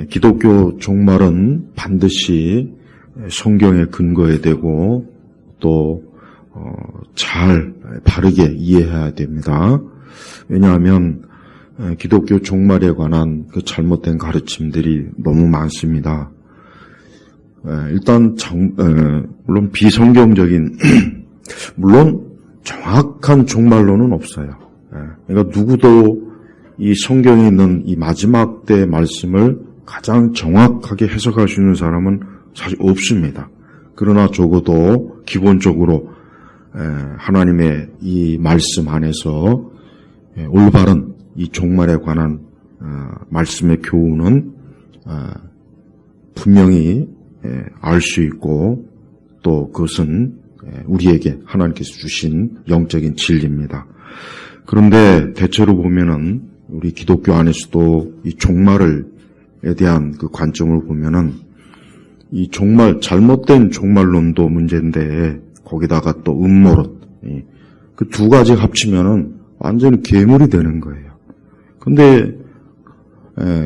기독교 종말은 반드시 성경에 근거해야 되고 또 잘 바르게 이해해야 됩니다. 왜냐하면 기독교 종말에 관한 그 잘못된 가르침들이 너무 많습니다. 일단 물론 비성경적인 물론 정확한 종말론은 없어요. 그러니까 누구도 이 성경에 있는 이 마지막 때 말씀을 가장 정확하게 해석할 수 있는 사람은 사실 없습니다. 그러나 적어도 기본적으로 하나님의 이 말씀 안에서 올바른 이 종말에 관한 말씀의 교훈은 분명히 알 수 있고 또 그것은 우리에게 하나님께서 주신 영적인 진리입니다. 그런데 대체로 보면은 우리 기독교 안에서도 이 종말에 대한 그 관점을 보면은 이 종말, 잘못된 종말론도 문제인데 거기다가 또 음모론, 그 두 가지 합치면은 완전히 괴물이 되는 거예요. 근데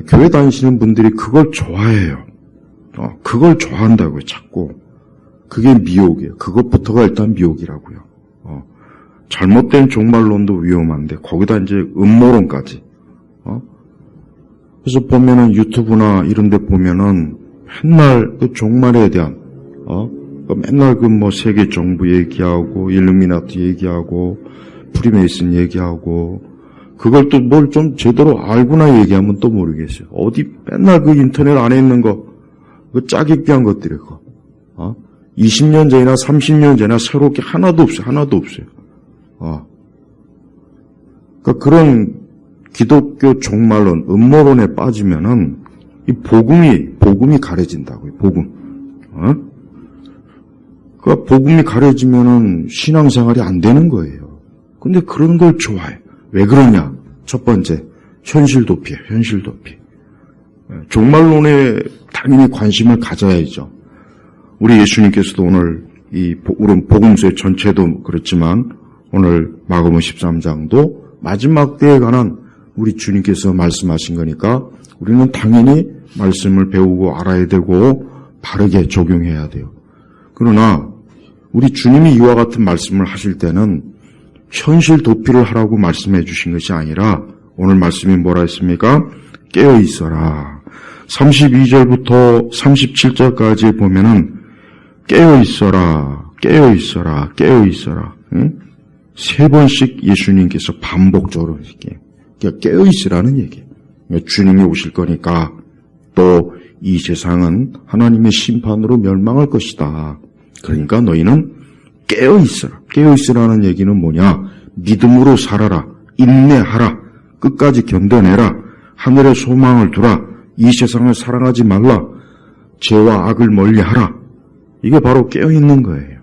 교회 다니시는 분들이 그걸 좋아해요. 그걸 좋아한다고요, 자꾸. 그게 미혹이에요. 그것부터가 일단 미혹이라고요. 잘못된 종말론도 위험한데 거기다 이제 음모론까지. 그래서 보면은 유튜브나 이런 데 보면은 맨날 그 종말에 대한 맨날 그 뭐 세계 정부 얘기하고 일루미나티 얘기하고 프리메이슨 얘기하고 그걸 또 뭘 좀 제대로 알고나 얘기하면 또 모르겠어요. 어디 맨날 그 인터넷 안에 있는 거 그 짜깁기한 것들이 그거 20년 전이나 30년 전이나 새롭게 하나도 없어요. 하나도 없어요. 그러니까 그런 기독교 종말론, 음모론에 빠지면은 이 복음이 가려진다고요. 복음. 그러니까 복음이 가려지면은 신앙생활이 안 되는 거예요. 근데 그런 걸 좋아해. 왜 그러냐? 첫 번째, 현실 도피예요. 현실 도피. 종말론에 당연히 관심을 가져야죠. 우리 예수님께서도 오늘 우리 복음서의 전체도 그렇지만 오늘 마가복음 13장도 마지막 때에 관한 우리 주님께서 말씀하신 거니까 우리는 당연히 말씀을 배우고 알아야 되고 바르게 적용해야 돼요. 그러나 우리 주님이 이와 같은 말씀을 하실 때는 현실 도피를 하라고 말씀해 주신 것이 아니라 오늘 말씀이 뭐라 했습니까? 깨어 있어라. 32절부터 37절까지 보면은 깨어 있어라, 깨어 있어라, 깨어 있어라. 응? 세 번씩 예수님께서 반복적으로 이렇게 깨어 있으라는 얘기예요. 주님이 오실 거니까 또 이 세상은 하나님의 심판으로 멸망할 것이다. 그러니까 너희는 깨어 있어라. 깨어 있으라는 얘기는 뭐냐? 믿음으로 살아라. 인내하라. 끝까지 견뎌내라. 하늘에 소망을 두라. 이 세상을 사랑하지 말라. 죄와 악을 멀리하라. 이게 바로 깨어있는 거예요.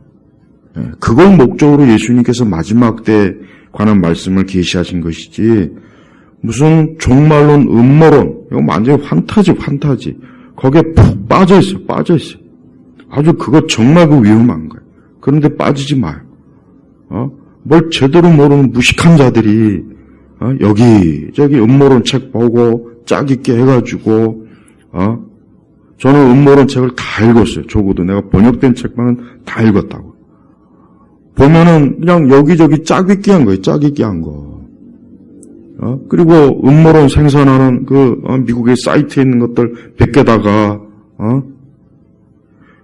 그걸 목적으로 예수님께서 마지막 때에 관한 말씀을 계시하신 것이지 무슨 종말론, 음모론, 이거 완전히 판타지. 거기에 푹 빠져있어. 아주 그거 정말 그 위험한 거예요. 그런데 빠지지 마요. 뭘 제대로 모르는 무식한 자들이 여기저기 음모론 책 보고 짜깁기 해가지고 저는 음모론 책을 다 읽었어요. 적어도 내가 번역된 책만은 다 읽었다고. 보면은 그냥 여기저기 짜깁기 한 거예요. 짜깁기 한 거. 그리고 음모론 생산하는 미국의 사이트에 있는 것들 100개다가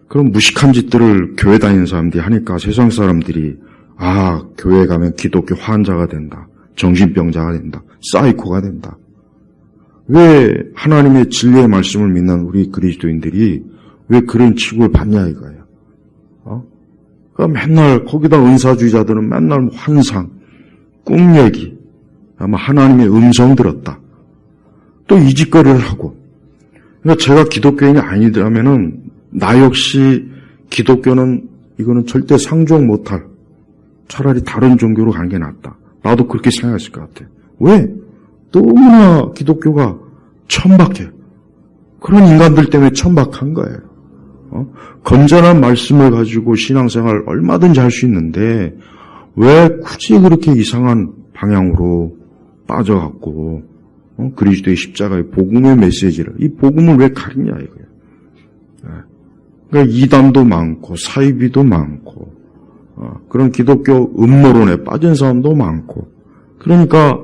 그런 무식한 짓들을 교회 다니는 사람들이 하니까 세상 사람들이 교회 가면 기독교 환자가 된다. 정신병자가 된다. 사이코가 된다. 왜 하나님의 진리의 말씀을 믿는 우리 그리스도인들이 왜 그런 취급을 받냐 이거예요. 그러니까 맨날 거기다 은사주의자들은 맨날 환상, 꿈 얘기, 아마 하나님의 음성 들었다. 또 이 짓거리를 하고. 그러니까 제가 기독교인이 아니더라면은 나 역시 기독교는 이거는 절대 상종 못할. 차라리 다른 종교로 가는 게 낫다. 나도 그렇게 생각했을 것 같아. 왜? 너무나 기독교가 천박해. 그런 인간들 때문에 천박한 거예요. 건전한 말씀을 가지고 신앙생활 얼마든지 할 수 있는데 왜 굳이 그렇게 이상한 방향으로 빠져갖고 그리스도의 십자가의 복음의 메시지를, 이 복음을 왜 가리냐 이거예요. 그러니까 이단도 많고 사이비도 많고 그런 기독교 음모론에 빠진 사람도 많고, 그러니까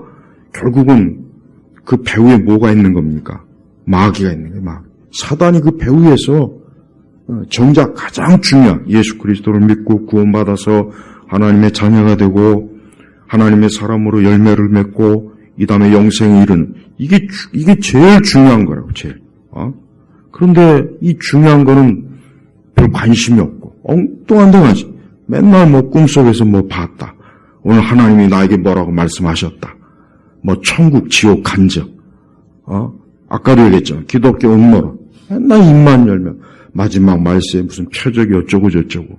결국은 그 배후에 뭐가 있는 겁니까? 마귀가 있는 거예요. 마귀. 사단이 그 배후에서 정작 가장 중요한 예수 그리스도를 믿고 구원받아서 하나님의 자녀가 되고 하나님의 사람으로 열매를 맺고 이 다음에 영생에 이르는, 이게 제일 중요한 거라고, 제일. 그런데 이 중요한 거는 별 관심이 없고 엉뚱한 데 가지. 맨날 뭐 꿈속에서 뭐 봤다. 오늘 하나님이 나에게 뭐라고 말씀하셨다. 뭐 천국, 지옥, 간접. 아까도 얘기했잖아. 기독교 음모론. 맨날 입만 열면 마지막 말세에 무슨 표적이 어쩌고 저쩌고.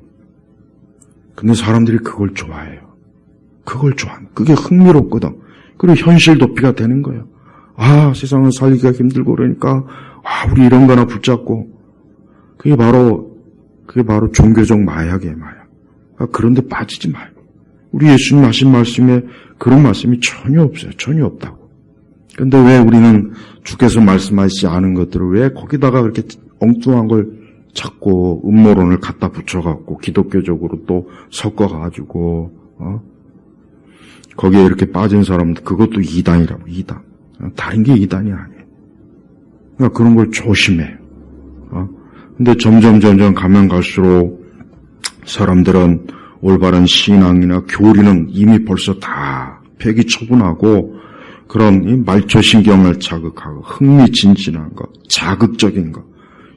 근데 사람들이 그걸 좋아해요. 그걸 좋아하는. 그게 흥미롭거든. 그리고 현실 도피가 되는 거예요. 세상을 살기가 힘들고 그러니까 우리 이런 거나 붙잡고. 그게 바로 종교적 마약이에요, 마약. 그런데 빠지지 마요. 우리 예수님 하신 말씀에 그런 말씀이 전혀 없어요. 전혀 없다고. 근데 왜 우리는 주께서 말씀하시지 않은 것들을 왜 거기다가 그렇게 엉뚱한 걸 자꾸 음모론을 갖다 붙여갖고 기독교적으로 또 섞어가지고, 거기에 이렇게 빠진 사람들, 그것도 이단이라고, 이단. 다른 게 이단이 아니에요. 그러니까 그런 걸 조심해요. 근데 점점 가면 갈수록 사람들은 올바른 신앙이나 교리는 이미 벌써 다 폐기 처분하고 그런 이 말초신경을 자극하고 흥미진진한 거, 자극적인 거,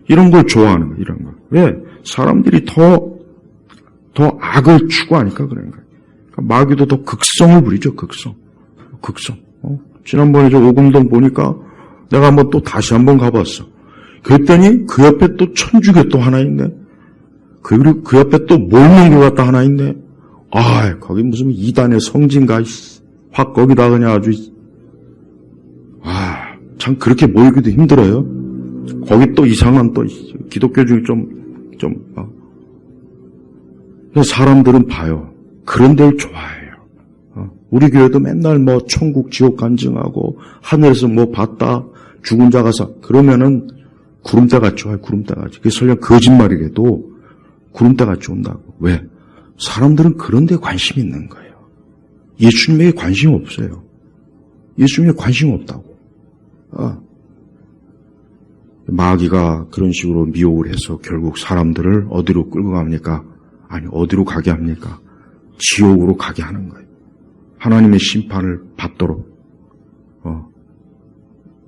이런 걸 좋아하는 거예요. 이런 거. 왜? 사람들이 더 악을 추구하니까 그런 거예요. 그러니까 마귀도 더 극성을 부리죠. 극성. 지난번에 저 오금동 보니까 내가 한번 또 다시 한번 가봤어. 그랬더니 그 옆에 또 천주교 또 하나 있네. 그리고 그 옆에 또 몰몬교가 또 하나 있네. 거기 무슨 이단의 성진가, 확 거기다 그냥 아주, 참 그렇게 모이기도 힘들어요. 거기 또 이상한 또 기독교 중에 사람들은 봐요. 그런 데를 좋아해요. 우리 교회도 맨날 뭐 천국 지옥 간증하고 하늘에서 뭐 봤다, 죽은 자가 그러면은 구름대같이 와요. 구름대같이. 그게 설령 거짓말이라도 구름대같이 온다고. 왜? 사람들은 그런 데 관심이 있는 거예요. 예수님에게 관심 없어요. 예수님에 관심 없다고. 마귀가 그런 식으로 미혹을 해서 결국 사람들을 어디로 끌고 갑니까? 아니, 어디로 가게 합니까? 지옥으로 가게 하는 거예요. 하나님의 심판을 받도록.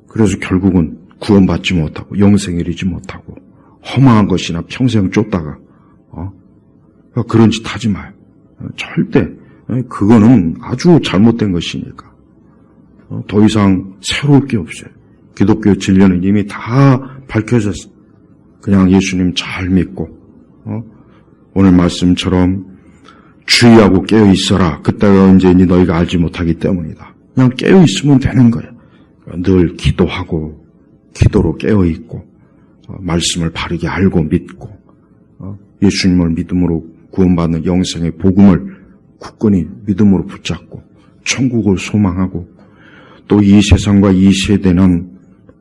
그래서 결국은 구원받지 못하고 영생에 이르지 못하고 허망한 것이나 평생 쫓다가 그런 짓 하지 마요. 절대. 그거는 아주 잘못된 것이니까. 더 이상 새로울 게 없어요. 기독교 진리는 이미 다 밝혀졌어. 그냥 예수님 잘 믿고 오늘 말씀처럼 주의하고 깨어 있어라. 그때가 언제니 너희가 알지 못하기 때문이다. 그냥 깨어 있으면 되는 거예요. 늘 기도하고 기도로 깨어 있고 말씀을 바르게 알고 믿고 예수님을 믿음으로 구원받는 영생의 복음을 굳건히 믿음으로 붙잡고 천국을 소망하고 또 이 세상과 이 세대는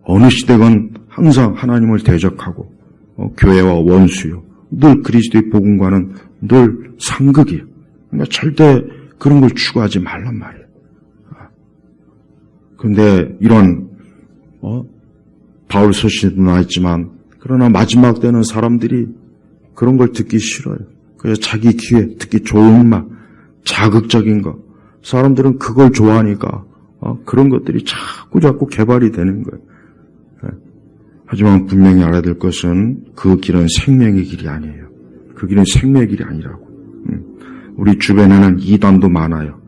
어느 시대건 항상 하나님을 대적하고 교회와 원수요. 늘 그리스도의 복음과는 늘 상극이에요. 그러니까 절대 그런 걸 추구하지 말란 말이에요. 그런데 이런 바울 서신에도 나와있지만 그러나 마지막 때는 사람들이 그런 걸 듣기 싫어요. 그래서 자기 귀에 특히 좋은 말, 자극적인 거, 사람들은 그걸 좋아하니까 그런 것들이 자꾸 개발이 되는 거예요. 하지만 분명히 알아야 될 것은 그 길은 생명의 길이 아니에요. 그 길은 생명의 길이 아니라고. 우리 주변에는 이단도 많아요.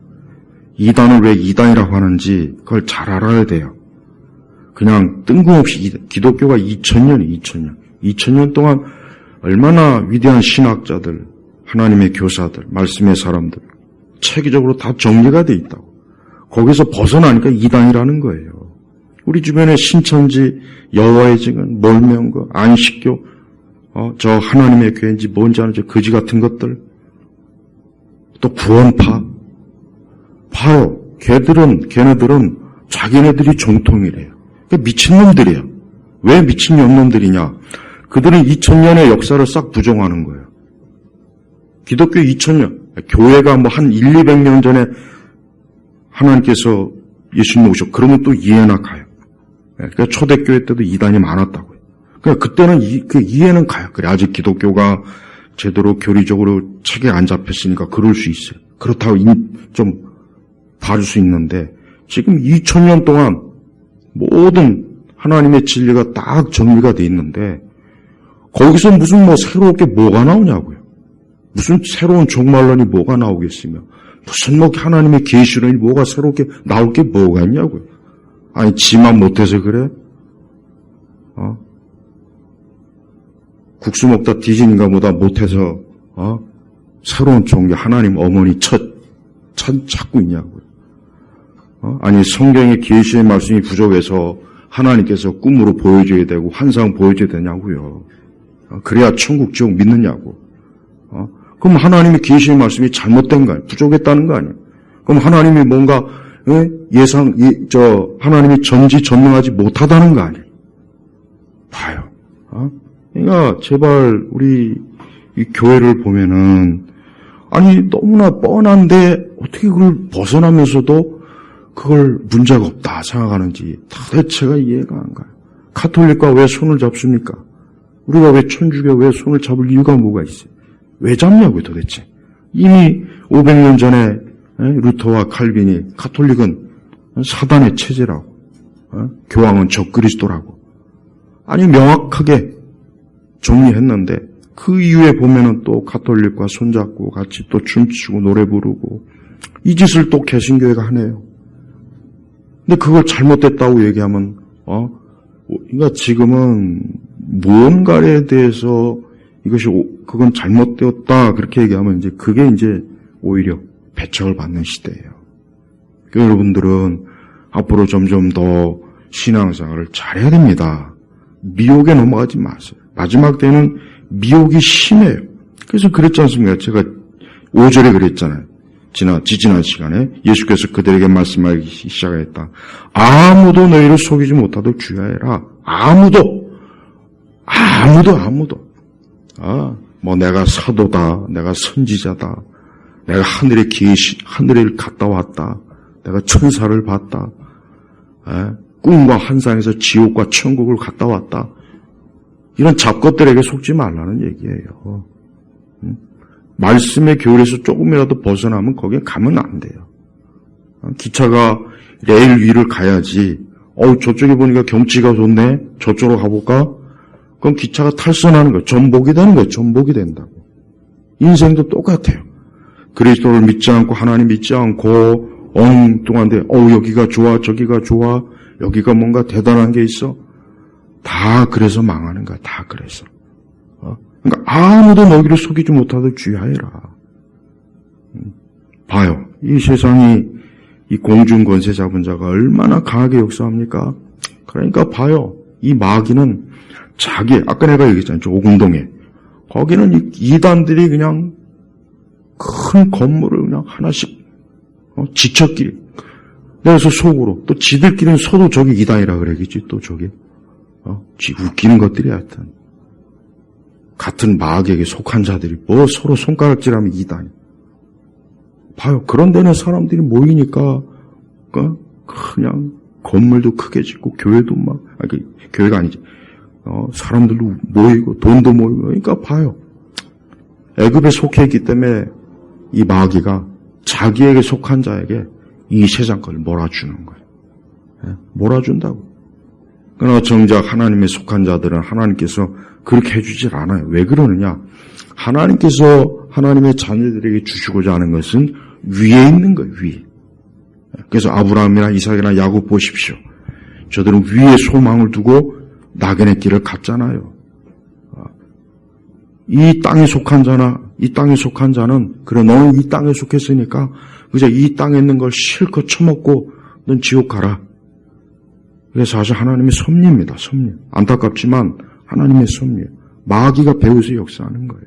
이단을 왜 이단이라고 하는지 그걸 잘 알아야 돼요. 그냥 뜬금없이 기독교가 2000년이 2000년 동안 얼마나 위대한 신학자들, 하나님의 교사들, 말씀의 사람들 체계적으로 다 정리가 돼 있다고. 거기서 벗어나니까 이단이라는 거예요. 우리 주변에 신천지, 여호와의 증인, 몰명거, 안식교, 저 하나님의 교회인지 뭔지 아는 저 거지 같은 것들, 또 구원파. 봐요. 걔네들은 자기네들이 정통이래요. 그러니까 미친놈들이에요. 왜 미친놈들이냐? 그들은 2000년의 역사를 싹 부정하는 거예요. 기독교 2000년, 교회가 뭐 한 200년 전에 하나님께서 예수님 오셨고, 그러면 또 이해나 가요. 그러니까 초대교회 때도 이단이 많았다고요. 그러니까 그때는 그 이해는 가요. 그래, 아직 기독교가 제대로 교리적으로 책에 안 잡혔으니까 그럴 수 있어요. 그렇다고 좀 봐줄 수 있는데, 지금 2000년 동안 모든 하나님의 진리가 딱 정리가 돼 있는데, 거기서 무슨 뭐 새롭게 뭐가 나오냐고요. 무슨 새로운 종말론이 뭐가 나오겠으며, 무슨 뭐 하나님의 계시론이 뭐가 새롭게 나올 게 뭐가 있냐고요. 아니, 지만 못해서 그래? 국수 먹다 뒤지는가 보다 못해서, 새로운 종교 하나님 어머니 찾고 있냐고요. 아니, 성경의 계시의 말씀이 부족해서 하나님께서 꿈으로 보여줘야 되고 환상 보여줘야 되냐고요. 그래야 천국 지옥 믿느냐고. 그럼 하나님의 계시의 말씀이 잘못된 거 아니에요? 부족했다는 거 아니에요? 그럼 하나님이 뭔가 하나님이 전지전능하지 못하다는 거 아니에요? 봐요. 그러니까 제발 우리 이 교회를 보면은 아니 너무나 뻔한데 어떻게 그걸 벗어나면서도 그걸 문제가 없다 생각하는지 도대체가 이해가 안 가요. 가톨릭과 왜 손을 잡습니까? 우리가 왜 천주교 왜 손을 잡을 이유가 뭐가 있어요? 왜 잡냐고요 도대체. 이미 500년 전에 루터와 칼빈이 가톨릭은 사단의 체제라고, 교황은 적그리스도라고 아니 명확하게 정리했는데 그 이후에 보면은 또 가톨릭과 손잡고 같이 또 춤추고 노래 부르고 이 짓을 또 개신교회가 하네요. 근데 그걸 잘못됐다고 얘기하면 그러니까 지금은 무언가에 대해서 그건 잘못되었다 그렇게 얘기하면 이제 그게 이제 오히려 배척을 받는 시대예요. 그러니까 여러분들은 앞으로 점점 더 신앙생활을 잘해야 됩니다. 미혹에 넘어가지 마세요. 마지막 때는 미혹이 심해요. 그래서 그랬지 않습니까? 제가 5절에 그랬잖아요. 지지난 시간에 예수께서 그들에게 말씀하기 시작했다. 아무도 너희를 속이지 못하도록 주의하여라. 아무도. 뭐 내가 사도다, 내가 선지자다, 내가 하늘에 갔다 왔다, 내가 천사를 봤다, 꿈과 환상에서 지옥과 천국을 갔다 왔다. 이런 잡것들에게 속지 말라는 얘기예요. 말씀의 교리에서 조금이라도 벗어나면 거기에 가면 안 돼요. 기차가 레일 위를 가야지. 저쪽에 보니까 경치가 좋네. 저쪽으로 가볼까? 그럼 기차가 탈선하는 거예요. 전복이 되는 거예요. 전복이 된다고. 인생도 똑같아요. 그리스도를 믿지 않고 하나님 믿지 않고 엉뚱한데 여기가 좋아 저기가 좋아 여기가 뭔가 대단한 게 있어. 다 그래서 망하는 거야. 다 그래서. 그러니까 아무도 너희를 속이지 못하도록 주의하여라. 봐요. 이 세상이 이 공중 권세 잡은 자가 얼마나 강하게 역사합니까? 그러니까 봐요. 이 마귀는 아까 내가 얘기했잖아요. 오공동에. 거기는 이 이단들이 그냥 큰 건물을 그냥 하나씩 지척끼리. 그래서 속으로 또 지들끼리는 서로 저기 이단이라 그러겠지. 또 저기 웃기는 것들이 하여튼 같은 마귀에게 속한 자들이 뭐 서로 손가락질하면 이단이. 봐요. 그런 데는 사람들이 모이니까 그냥 건물도 크게 짓고 교회도 교회가 아니지. 사람들도 모이고 돈도 모이고 그러니까 봐요. 애굽에 속해 있기 때문에 이 마귀가 자기에게 속한 자에게 이 세상 걸 몰아주는 거예요. 몰아준다고. 그러나 정작 하나님에 속한 자들은 하나님께서 그렇게 해주질 않아요. 왜 그러느냐? 하나님께서 하나님의 자녀들에게 주시고자 하는 것은 위에 있는 거예요. 위에. 그래서 아브라함이나 이삭이나 야곱 보십시오. 저들은 위에 소망을 두고 낙연의 길을 갔잖아요. 이 땅에 속한 자는 그래 너는 이 땅에 속했으니까 그저 이 땅에 있는 걸 실컷 처먹고 넌 지옥 가라. 그래서 사실 하나님의 섭리입니다. 섭리. 안타깝지만 하나님의 섭리예요. 마귀가 배우서 역사하는 거예요.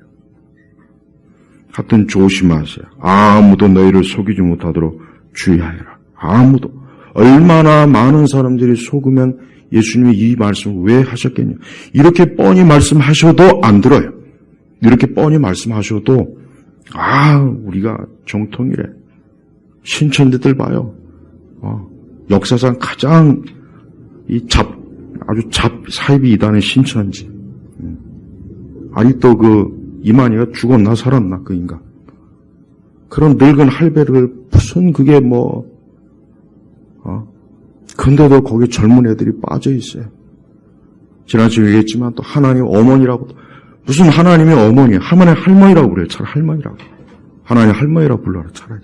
하여튼 조심하세요. 아무도 너희를 속이지 못하도록 주의하여라. 아무도. 얼마나 많은 사람들이 속으면 예수님이 이 말씀을 왜 하셨겠냐. 이렇게 뻔히 말씀하셔도 안 들어요. 이렇게 뻔히 말씀하셔도 우리가 정통이래. 신천지들 봐요. 역사상 가장 아주 사이비 이단의 신천지. 아직도 이만희가 죽었나 살았나 그 인간. 그런 늙은 할배를 무슨 그게 근데도 거기 젊은 애들이 빠져 있어요. 지난주에 얘기했지만 또 하나님 어머니라고 무슨 하나님의 어머니, 하나님 할머니라고 그래요. 차라리 할머니라고. 하나님 할머니라고 불러라 차라리.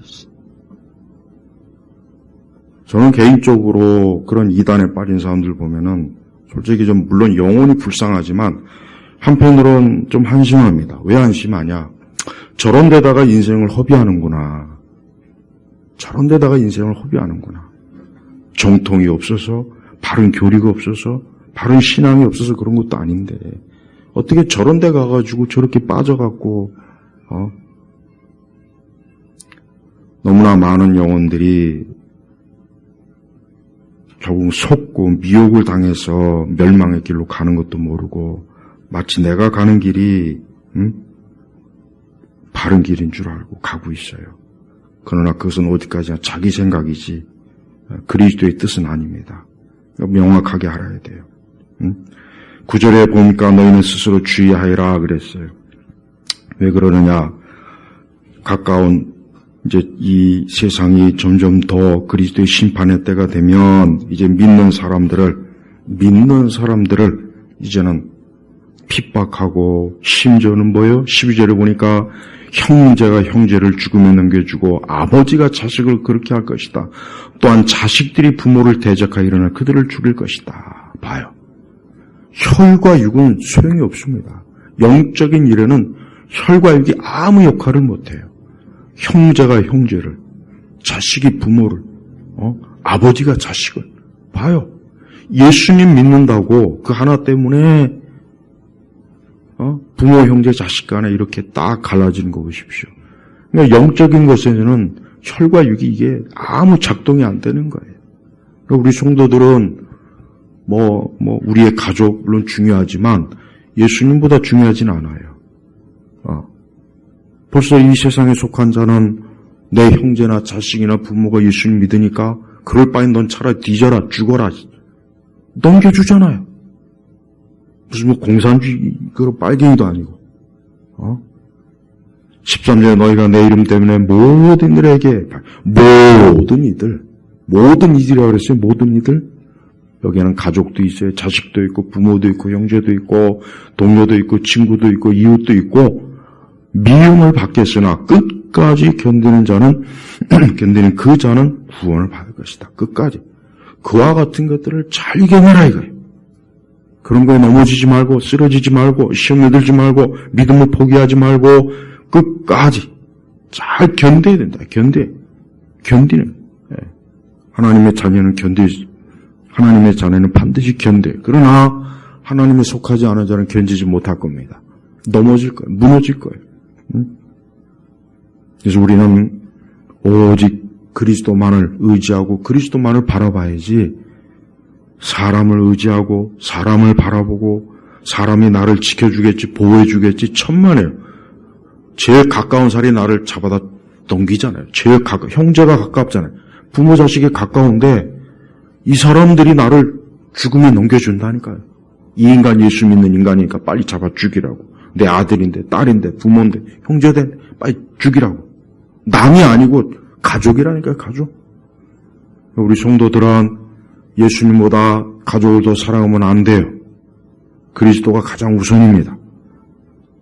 저는 개인적으로 그런 이단에 빠진 사람들 보면은 솔직히 좀 물론 영혼이 불쌍하지만 한편으로는 좀 한심합니다. 왜 한심하냐? 저런 데다가 인생을 허비하는구나. 저런 데다가 인생을 허비하는구나. 정통이 없어서, 바른 교리가 없어서, 바른 신앙이 없어서 그런 것도 아닌데 어떻게 저런 데 가가지고 저렇게 빠져갖고 너무나 많은 영혼들이 결국 속고 미혹을 당해서 멸망의 길로 가는 것도 모르고 마치 내가 가는 길이 바른 길인 줄 알고 가고 있어요. 그러나 그것은 어디까지나 자기 생각이지 그리스도의 뜻은 아닙니다. 명확하게 알아야 돼요. 9절에 보니까 너희는 스스로 주의하여라 그랬어요. 왜 그러느냐? 가까운 이제 이 세상이 점점 더 그리스도의 심판의 때가 되면 이제 믿는 사람들을 이제는 핍박하고 심지어는 뭐예요? 12절에 보니까 형제가 형제를 죽음에 넘겨주고 아버지가 자식을 그렇게 할 것이다. 또한 자식들이 부모를 대적하여 일어나 그들을 죽일 것이다. 봐요. 혈과 육은 소용이 없습니다. 영적인 일에는 혈과 육이 아무 역할을 못해요. 형제가 형제를, 자식이 부모를, 아버지가 자식을. 봐요. 예수님 믿는다고 그 하나 때문에 부모, 형제, 자식 간에 이렇게 딱 갈라지는 거 보십시오. 그러니까 영적인 것에는 혈과 육이 이게 아무 작동이 안 되는 거예요. 우리 성도들은 우리의 가족, 물론 중요하지만 예수님보다 중요하진 않아요. 벌써 이 세상에 속한 자는 내 형제나 자식이나 부모가 예수님 믿으니까 그럴 바엔 넌 차라리 뒤져라, 죽어라. 넘겨주잖아요. 무슨 공산주의, 빨갱이도 아니고. 13절에 너희가 내 이름 때문에 모든 이들에게, 모든 이들이라고 그랬어요. 모든 이들. 여기에는 가족도 있어요. 자식도 있고, 부모도 있고, 형제도 있고, 동료도 있고, 친구도 있고, 이웃도 있고, 미움을 받겠으나 끝까지 견디는 그 자는 구원을 받을 것이다. 끝까지. 그와 같은 것들을 잘 이겨내라 이거예요. 그런 거에 넘어지지 말고, 쓰러지지 말고, 시험에 들지 말고, 믿음을 포기하지 말고, 끝까지 잘 견뎌야 된다. 견디는. 하나님의 자녀는 하나님의 자녀는 반드시 견뎌요. 그러나 하나님에 속하지 않은 자는 견디지 못할 겁니다. 넘어질 거예요. 무너질 거예요. 그래서 우리는 오직 그리스도만을 의지하고 그리스도만을 바라봐야지 사람을 의지하고 사람을 바라보고 사람이 나를 지켜주겠지 보호해주겠지 천만에요. 제일 가까운 사람이 나를 잡아다 넘기잖아요. 형제가 가깝잖아요. 부모 자식이 가까운데 이 사람들이 나를 죽음에 넘겨준다니까요. 이 인간 예수 믿는 인간이니까 빨리 잡아 죽이라고. 내 아들인데 딸인데 부모인데 형제인데 빨리 죽이라고. 남이 아니고 가족이라니까요. 가족. 우리 성도들은 예수님보다 가족을 더 사랑하면 안 돼요. 그리스도가 가장 우선입니다.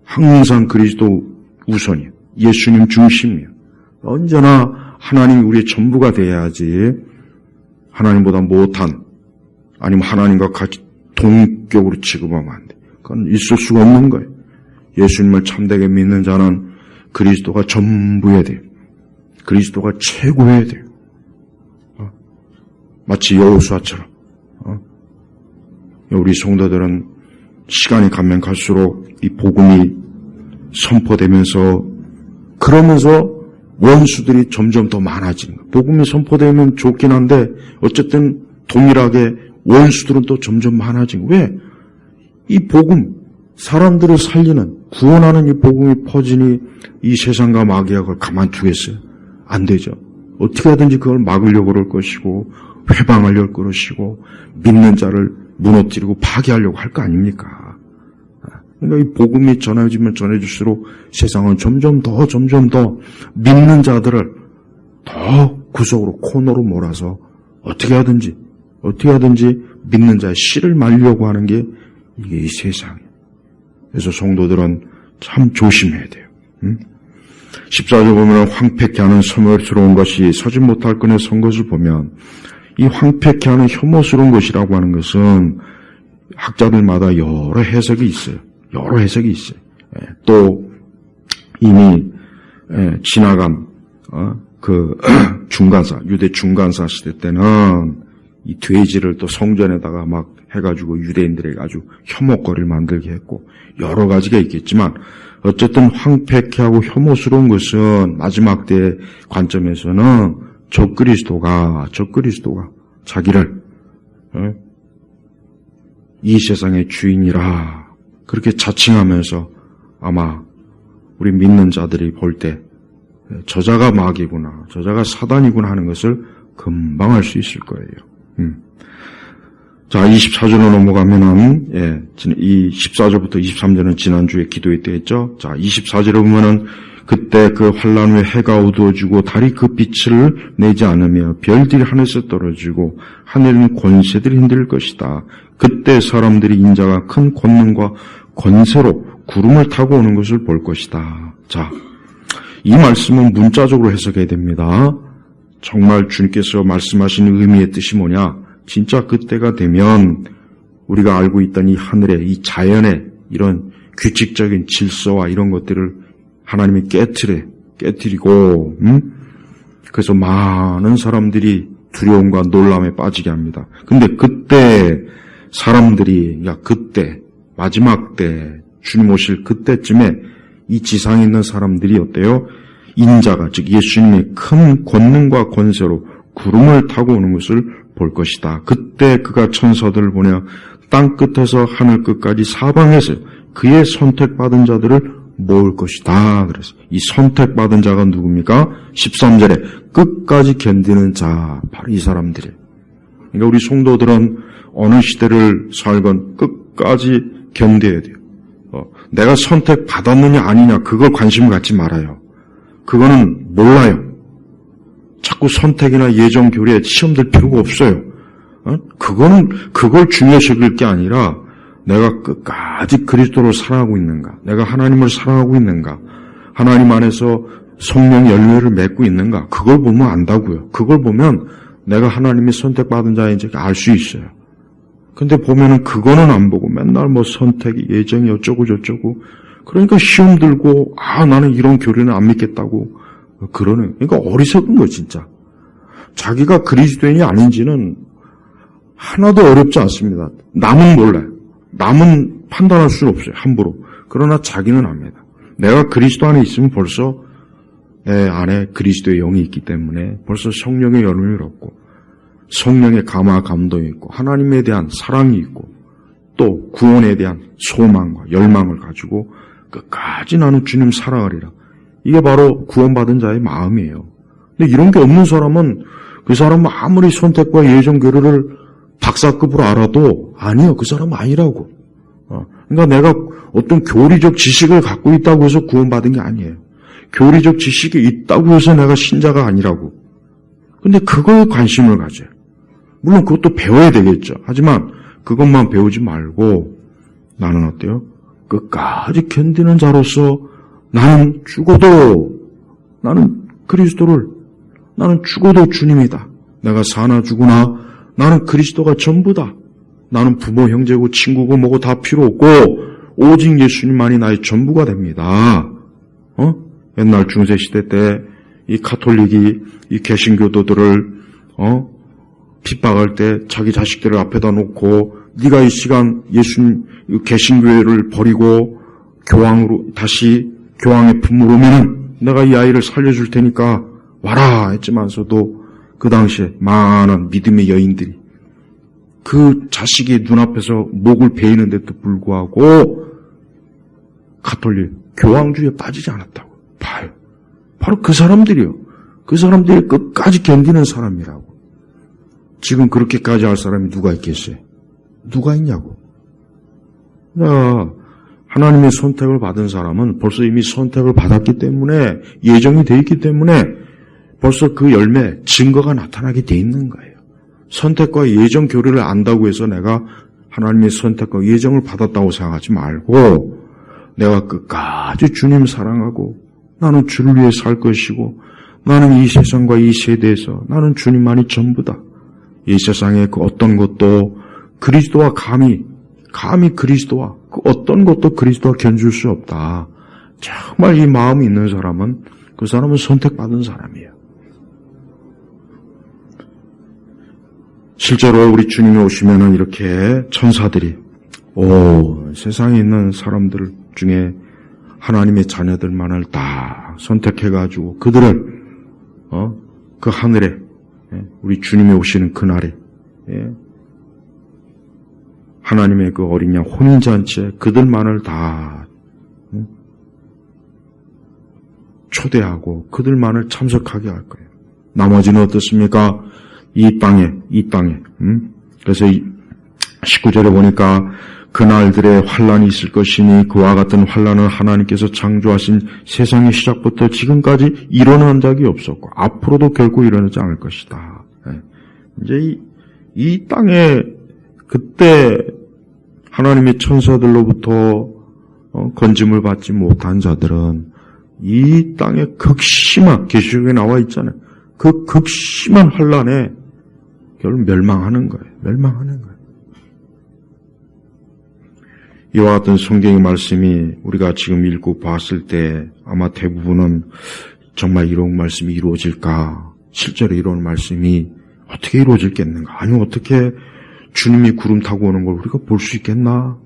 항상 그리스도 우선이에요. 예수님 중심이에요. 언제나 하나님이 우리의 전부가 돼야지 하나님보다 못한 아니면 하나님과 같이 동격으로 취급하면 안 돼. 그건 있을 수가 없는 거예요. 예수님을 참되게 믿는 자는 그리스도가 전부해야 돼요. 그리스도가 최고해야 돼요. 마치 여호수아처럼. 우리 성도들은 시간이 가면 갈수록 이 복음이 선포되면서 그러면서 원수들이 점점 더 많아지는 거예요. 복음이 선포되면 좋긴 한데 어쨌든 동일하게 원수들은 또 점점 많아지는 거예요. 왜? 이 복음, 사람들을 살리는, 구원하는 이 복음이 퍼지니 이 세상과 마귀가 그걸 가만두겠어요? 안 되죠. 어떻게 하든지 그걸 막으려고 그럴 것이고 회방하려고 그럴 것이고 믿는 자를 무너뜨리고 파괴하려고 할 거 아닙니까? 그러니까 이 복음이 전해지면 전해질수록 세상은 점점 더 믿는 자들을 더 구석으로 코너로 몰아서 어떻게 하든지 믿는 자의 씨를 말려고 하는 게 이게 이 세상이에요. 그래서 성도들은 참 조심해야 돼요. 14절 보면 황폐케 하는 혐오스러운 것이 서지 못할 끈에 선 것을 보면 이 황폐케 하는 혐오스러운 것이라고 하는 것은 학자들마다 여러 해석이 있어요. 또 이미 지나간 그 중간사, 유대 중간사 시대 때는 이 돼지를 또 성전에다가 막 해가지고 유대인들에게 아주 혐오거리를 만들게 했고 여러 가지가 있겠지만 어쨌든 황폐케 하고 혐오스러운 것은 마지막 때의 관점에서는 적그리스도가 자기를 이 세상의 주인이라 그렇게 자칭하면서 아마 우리 믿는 자들이 볼 때 저자가 마귀구나, 저자가 사단이구나 하는 것을 금방 알 수 있을 거예요. 자, 24절로 넘어가면은, 이 14절부터 23절은 지난주에 기도회 때 했죠. 자, 24절에 보면은, 그때 그 환란 후에 해가 어두워지고 달이 그 빛을 내지 않으며 별들이 하늘에서 떨어지고 하늘은 권세들이 흔들릴 것이다. 그때 사람들이 인자가 큰 권능과 권세로 구름을 타고 오는 것을 볼 것이다. 자, 이 말씀은 문자적으로 해석해야 됩니다. 정말 주님께서 말씀하신 의미의 뜻이 뭐냐? 진짜 그때가 되면 우리가 알고 있던 이 하늘의, 이 자연의 이런 규칙적인 질서와 이런 것들을 하나님이 깨트리고, 그래서 많은 사람들이 두려움과 놀람에 빠지게 합니다. 근데 그때 사람들이, 그때, 마지막 때, 주님 오실 그때쯤에 이 지상에 있는 사람들이 어때요? 인자가, 즉 예수님의 큰 권능과 권세로 구름을 타고 오는 것을 볼 것이다. 그때 그가 천사들을 보내 땅 끝에서 하늘 끝까지 사방에서 그의 선택받은 자들을 모을 것이다. 그래서 이 선택받은 자가 누굽니까? 13절에 끝까지 견디는 자, 바로 이 사람들이에요. 그러니까 우리 성도들은 어느 시대를 살건 끝까지 견뎌야 돼요. 내가 선택받았느냐 아니냐 그걸 관심을 갖지 말아요. 그거는 몰라요. 자꾸 선택이나 예정 교리에 시험될 필요가 없어요. 그걸 중요시 여길 게 아니라 내가 끝까지 그리스도를 사랑하고 있는가, 내가 하나님을 사랑하고 있는가, 하나님 안에서 성령 열매를 맺고 있는가, 그걸 보면 안다고요. 그걸 보면 내가 하나님이 선택받은 자인지 알 수 있어요. 근데 보면은 그거는 안 보고 맨날 뭐 선택이 예정이 어쩌고 저쩌고 그러니까 시험 들고 나는 이런 교리는 안 믿겠다고 그러네. 그러니까 어리석은 거예요, 진짜. 자기가 그리스도인이 아닌지는 하나도 어렵지 않습니다. 남은 몰라요. 남은 판단할 수는 없어요, 함부로. 그러나 자기는 압니다. 내가 그리스도 안에 있으면 벌써 내 안에 그리스도의 영이 있기 때문에 벌써 성령의 열매를 얻고 성령의 감화 감동이 있고 하나님에 대한 사랑이 있고 또 구원에 대한 소망과 열망을 가지고 끝까지 나는 주님 사랑하리라. 이게 바로 구원받은 자의 마음이에요. 근데 이런 게 없는 사람은 그 사람은 아무리 선택과 예정 교류를 박사급으로 알아도 아니요, 그 사람은 아니라고. 그러니까 내가 어떤 교리적 지식을 갖고 있다고 해서 구원받은 게 아니에요. 교리적 지식이 있다고 해서 내가 신자가 아니라고. 근데 그거에 관심을 가져요. 물론 그것도 배워야 되겠죠. 하지만 그것만 배우지 말고 나는 어때요? 끝까지 견디는 자로서 나는 죽어도 나는 그리스도를, 나는 죽어도 주님이다. 내가 사나 죽으나 나는 그리스도가 전부다. 나는 부모, 형제고 친구고 뭐고 다 필요 없고 오직 예수님만이 나의 전부가 됩니다. 옛날 중세시대 때 이 가톨릭이 이 개신교도들을 핍박할 때 자기 자식들을 앞에다 놓고 네가 이 시간 예수님 개신교회를 버리고 교황으로 다시 교황의 품으로 오면은 내가 이 아이를 살려줄 테니까 와라 했지만서도 그 당시에 많은 믿음의 여인들이 그 자식이 눈앞에서 목을 베이는데도 불구하고 가톨릭 교황주의에 빠지지 않았다고 봐요. 바로 그 사람들이요. 그 사람들이 끝까지 견디는 사람이라고. 지금 그렇게까지 할 사람이 누가 있겠어요? 누가 있냐고. 하나님의 선택을 받은 사람은 벌써 이미 선택을 받았기 때문에, 예정이 돼 있기 때문에 벌써 그 열매, 증거가 나타나게 돼 있는 거예요. 선택과 예정 교리를 안다고 해서 내가 하나님의 선택과 예정을 받았다고 생각하지 말고, 내가 끝까지 주님 사랑하고 나는 주를 위해 살 것이고 나는 이 세상과 이 세대에서 나는 주님만이 전부다. 이 세상의 그 어떤 것도 그리스도와 감히 그리스도와 그 어떤 것도 그리스도와 견줄 수 없다. 정말 이 마음이 있는 사람은 그 사람은 선택받은 사람이에요. 실제로 우리 주님이 오시면은 이렇게 천사들이 세상에 있는 사람들 중에 하나님의 자녀들만을 다 선택해가지고 그들을 그 하늘에 우리 주님이 오시는 그날에 하나님의 그 어린 양 혼인잔치에 그들만을 다 초대하고 그들만을 참석하게 할 거예요. 나머지는 어떻습니까? 이 땅에 그래서 19절에 보니까 그날들의 환란이 있을 것이니 그와 같은 환란은 하나님께서 창조하신 세상의 시작부터 지금까지 일어난 적이 없었고 앞으로도 결코 일어나지 않을 것이다. 이제 이 땅에 그때 하나님의 천사들로부터 건짐을 받지 못한 자들은 이 땅의 극심한, 계시록에 나와 있잖아요. 그 극심한 환란에 결국 멸망하는 거예요. 멸망하는 거예요. 이와 같은 성경의 말씀이 우리가 지금 읽고 봤을 때 아마 대부분은 정말 이런 말씀이 이루어질까? 실제로 이런 말씀이 어떻게 이루어질겠는가? 아니 어떻게 주님이 구름 타고 오는 걸 우리가 볼 수 있겠나?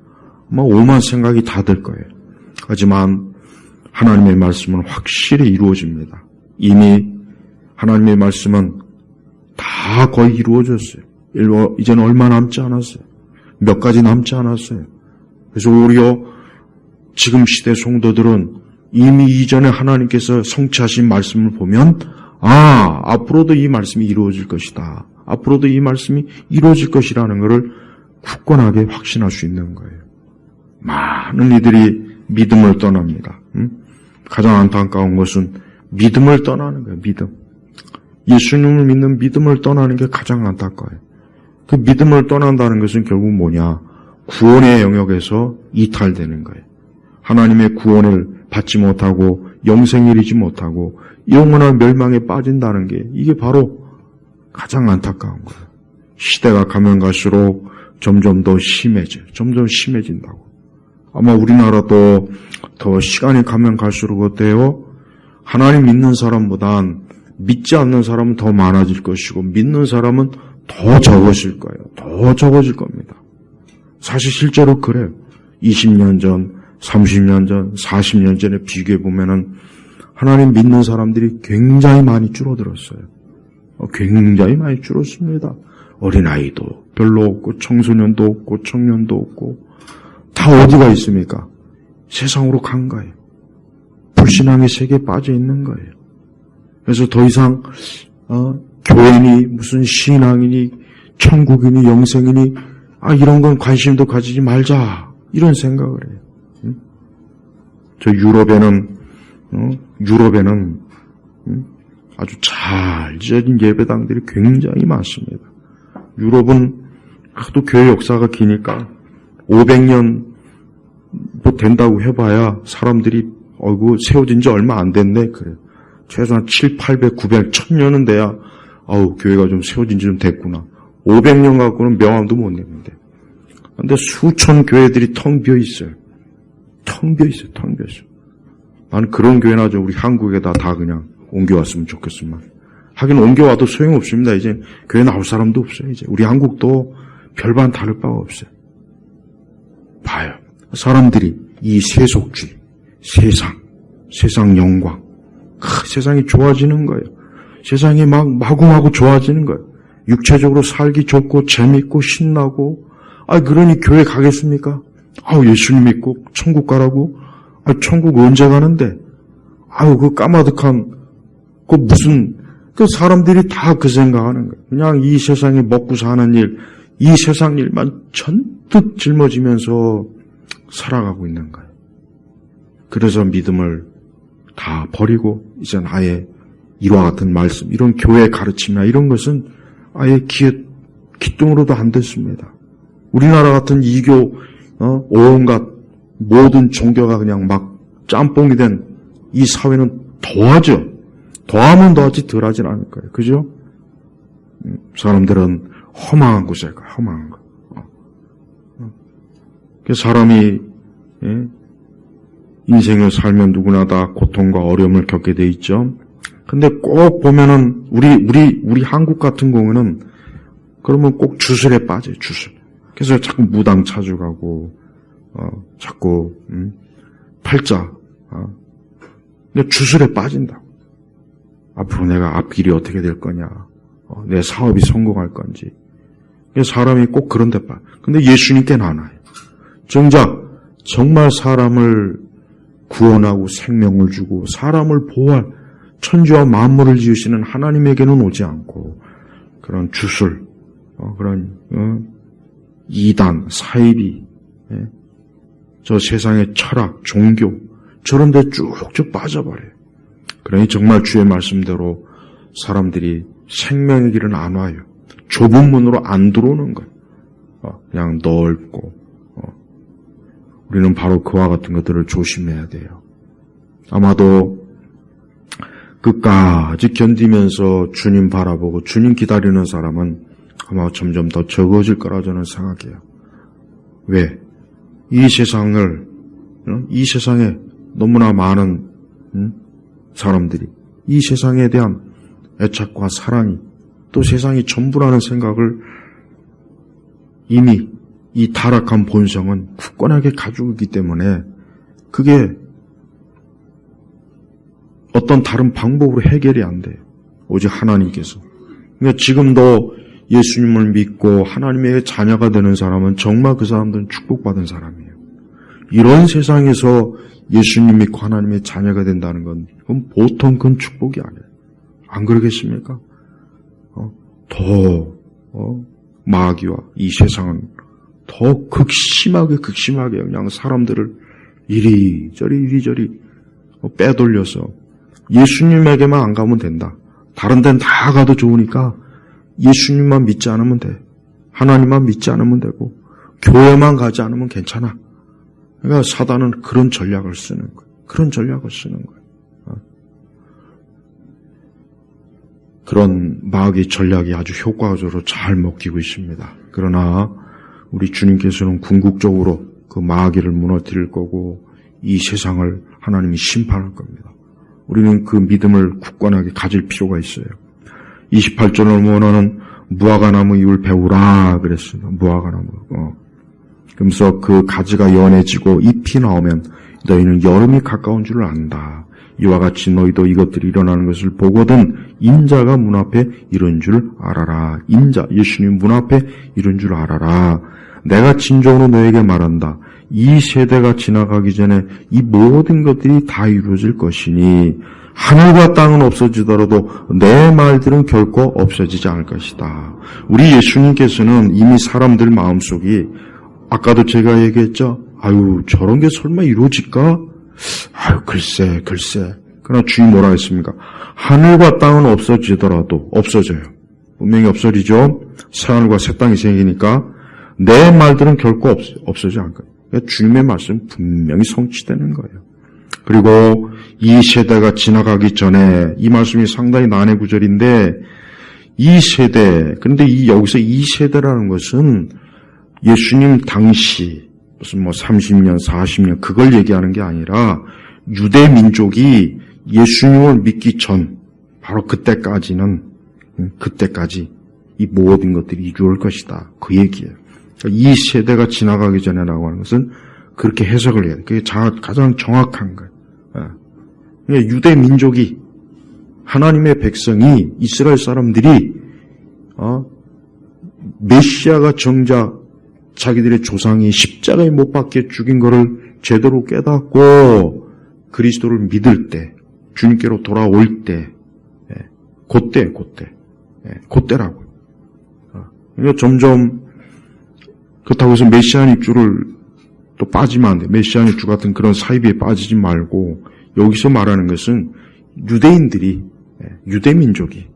아마 오만 생각이 다 들 거예요. 하지만 하나님의 말씀은 확실히 이루어집니다. 이미 하나님의 말씀은 다 거의 이루어졌어요. 이제는 얼마 남지 않았어요. 몇 가지 남지 않았어요. 그래서 오히려 지금 시대 성도들은 이미 이전에 하나님께서 성취하신 말씀을 보면 앞으로도 이 말씀이 이루어질 것이다. 앞으로도 이 말씀이 이루어질 것이라는 것을 굳건하게 확신할 수 있는 거예요. 많은 이들이 믿음을 떠납니다. 가장 안타까운 것은 믿음을 떠나는 거예요. 믿음. 예수님을 믿는 믿음을 떠나는 게 가장 안타까워요. 그 믿음을 떠난다는 것은 결국 뭐냐? 구원의 영역에서 이탈되는 거예요. 하나님의 구원을 받지 못하고 영생에 이르지 못하고 영원한 멸망에 빠진다는 게 이게 바로 가장 안타까운 거예요. 시대가 가면 갈수록 점점 더 심해져요. 점점 심해진다고. 아마 우리나라도 더 시간이 가면 갈수록 어때요? 하나님 믿는 사람보단 믿지 않는 사람은 더 많아질 것이고 믿는 사람은 더 적어질 거예요. 더 적어질 겁니다. 사실 실제로 그래요. 20년 전, 30년 전, 40년 전에 비교해보면은 하나님 믿는 사람들이 굉장히 많이 줄어들었어요. 굉장히 많이 줄었습니다. 어린아이도 별로 없고 청소년도 없고 청년도 없고 다 어디가 있습니까? 세상으로 간 거예요. 불신앙의 세계에 빠져 있는 거예요. 그래서 더 이상 교회니 무슨 신앙이니 천국이니 영생이니 이런 건 관심도 가지지 말자 이런 생각을 해요. 저 유럽에는 아주 잘 지어진 예배당들이 굉장히 많습니다. 유럽은 하도 교회 역사가 기니까 500년 뭐 된다고 해봐야 사람들이 세워진 지 얼마 안 됐네 그래. 최소한 7, 800, 900, 1000년은 돼야 교회가 좀 세워진 지 좀 됐구나. 500년 갖고는 명함도 못 내는데. 근데 수천 교회들이 텅 비어 있어요. 텅 비어 있어요. 나는 그런 교회나 우리 한국에다 다 그냥 옮겨왔으면 좋겠지만. 하긴 옮겨와도 소용없습니다. 이제 교회 나올 사람도 없어요. 이제 우리 한국도 별반 다를 바가 없어요. 봐요. 사람들이 이 세속주의, 세상 영광, 세상이 좋아지는 거예요. 세상이 마구마구 좋아지는 거예요. 육체적으로 살기 좋고 재밌고 신나고 그러니 교회 가겠습니까? 예수님 믿고 천국 가라고? 천국 언제 가는데? 그 까마득한 그 사람들이 다 그 생각하는 거예요. 그냥 이 세상에 먹고 사는 일, 이 세상 일만 전득 짊어지면서 살아가고 있는 거예요. 그래서 믿음을 다 버리고 이제 아예 이와 같은 말씀, 이런 교회 가르침이나 이런 것은 아예 기뚱으로도 안 됐습니다. 우리나라 같은 이교, 온갖 모든 종교가 그냥 막 짬뽕이 된 이 사회는 더하죠. 더하면 더하지 덜하진 않을 거예요. 그죠? 사람들은 허망한 곳에 가요. 허망한 거. 사람이 인생을 살면 누구나 다 고통과 어려움을 겪게 돼 있죠. 근데 꼭 보면은 우리 한국 같은 경우는 그러면 꼭 주술에 빠져요. 주술. 그래서 자꾸 무당 찾아가고 자꾸 팔자. 근데 주술에 빠진다. 앞으로 내가 앞길이 어떻게 될 거냐. 내 사업이 성공할 건지. 사람이 꼭 그런 데 빠. 근데 예수님께는 안 와요. 정말 사람을 구원하고 생명을 주고 사람을 보호할 천지와 만물을 지으시는 하나님에게는 오지 않고 그런 주술, 그런 이단, 사이비, 저 세상의 철학, 종교 저런 데 쭉쭉 빠져버려요. 그러니 정말 주의 말씀대로 사람들이 생명의 길은 안 와요. 좁은 문으로 안 들어오는 거예요. 그냥 넓고 우리는 바로 그와 같은 것들을 조심해야 돼요. 아마도 끝까지 견디면서 주님 바라보고 주님 기다리는 사람은 아마 점점 더 적어질 거라 저는 생각해요. 왜? 이 세상에 너무나 많은 사람들이 이 세상에 대한 애착과 사랑이 또 세상이 전부라는 생각을 이미 이 타락한 본성은 굳건하게 가지고 있기 때문에 그게 어떤 다른 방법으로 해결이 안 돼요. 오직 하나님께서. 그러니까 지금도 예수님을 믿고 하나님의 자녀가 되는 사람은 정말 그 사람들은 축복받은 사람이에요. 이런 세상에서 예수님 믿고 하나님의 자녀가 된다는 건 그건 보통 큰 축복이 아니에요. 안 그러겠습니까? 더 마귀와 이 세상은 더 극심하게 그냥 사람들을 이리저리 빼돌려서 예수님에게만 안 가면 된다. 다른 데는 다 가도 좋으니까 예수님만 믿지 않으면 돼. 하나님만 믿지 않으면 되고 교회만 가지 않으면 괜찮아. 그러니까 사단은 그런 전략을 쓰는 거예요. 그런 마귀의 전략이 아주 효과적으로 잘 먹히고 있습니다. 그러나 우리 주님께서는 궁극적으로 그 마귀를 무너뜨릴 거고 이 세상을 하나님이 심판할 겁니다. 우리는 그 믿음을 굳건하게 가질 필요가 있어요. 28절을 보면은 무화과나무 잎을 베우라 그랬습니다. 무화과나무. 그러면서 그 가지가 연해지고 잎이 나오면 너희는 여름이 가까운 줄을 안다. 이와 같이 너희도 이것들이 일어나는 것을 보거든 인자가 문 앞에 이른 줄 알아라. 인자, 예수님 문 앞에 이른 줄 알아라. 내가 진정으로 너에게 말한다. 이 세대가 지나가기 전에 이 모든 것들이 다 이루어질 것이니 하늘과 땅은 없어지더라도 내 말들은 결코 없어지지 않을 것이다. 우리 예수님께서는 이미 사람들 마음속이 아까도 제가 얘기했죠. 저런 게 설마 이루어질까? 글쎄. 그러나 주님 뭐라 했습니까? 하늘과 땅은 없어지더라도 없어져요. 분명히 없어지죠. 새하늘과 새 땅이 생기니까 내 말들은 결코 없어지지 않을 거예요. 그러니까 주님의 말씀 분명히 성취되는 거예요. 그리고 이 세대가 지나가기 전에 이 말씀이 상당히 난해 구절인데 이 세대, 그런데 여기서 이 세대라는 것은 예수님 당시 무슨 30년, 40년 그걸 얘기하는 게 아니라 유대 민족이 예수님을 믿기 전 바로 그때까지 이 모든 것들이 이루어질 것이다. 그 얘기예요. 이 세대가 지나가기 전에라고 하는 것은 그렇게 해석을 해야 돼요. 그게 가장 정확한 거예요. 유대 민족이 하나님의 백성이, 이스라엘 사람들이 메시아가 정작 자기들의 조상이 십자가에 못 박혀 죽인 것을 제대로 깨닫고 그리스도를 믿을 때, 주님께로 돌아올 때, 그때라고. 그러니까 점점 그렇다고 해서 메시아닉 주를 또 빠지면 안 돼. 메시아닉 주 같은 그런 사이비에 빠지지 말고, 여기서 말하는 것은 유대인들이, 유대민족이,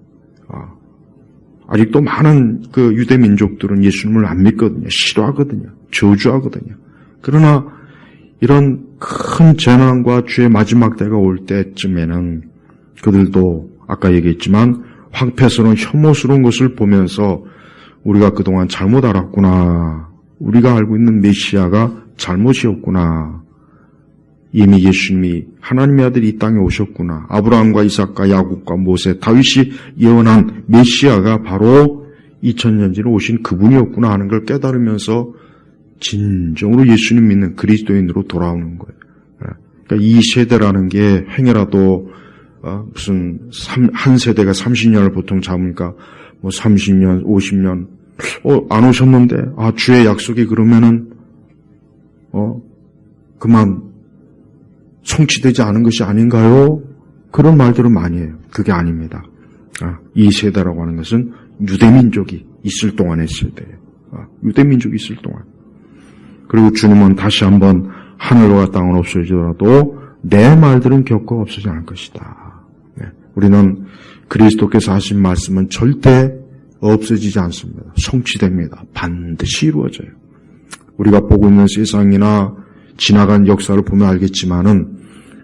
아직도 많은 그 유대민족들은 예수님을 안 믿거든요. 싫어하거든요. 저주하거든요. 그러나 이런 큰 재난과 주의 마지막 때가 올 때쯤에는 그들도 아까 얘기했지만 황폐스러운 혐오스러운 것을 보면서 우리가 그동안 잘못 알았구나. 우리가 알고 있는 메시아가 잘못이었구나. 이미 예수님이 하나님의 아들이 이 땅에 오셨구나. 아브라함과 이삭과 야곱과 모세, 다윗이 예언한 메시아가 바로 2000년 전에 오신 그분이었구나 하는 걸 깨달으면서 진정으로 예수님 믿는 그리스도인으로 돌아오는 거예요. 그러니까 이 세대라는 게 행여라도 무슨 한 세대가 30년을 보통 잡으니까 뭐 30년, 50년 안 오셨는데 주의 약속이 그러면은 그만 성취되지 않은 것이 아닌가요? 그런 말들을 많이 해요. 그게 아닙니다. 이 세대라고 하는 것은 유대민족이 있을 동안의 세대예요. 유대민족이 있을 동안. 그리고 주님은 다시 한번 하늘과 땅은 없어지더라도 내 말들은 겪어 없어지지 않을 것이다. 우리는 그리스도께서 하신 말씀은 절대 없어지지 않습니다. 성취됩니다. 반드시 이루어져요. 우리가 보고 있는 세상이나 지나간 역사를 보면 알겠지만은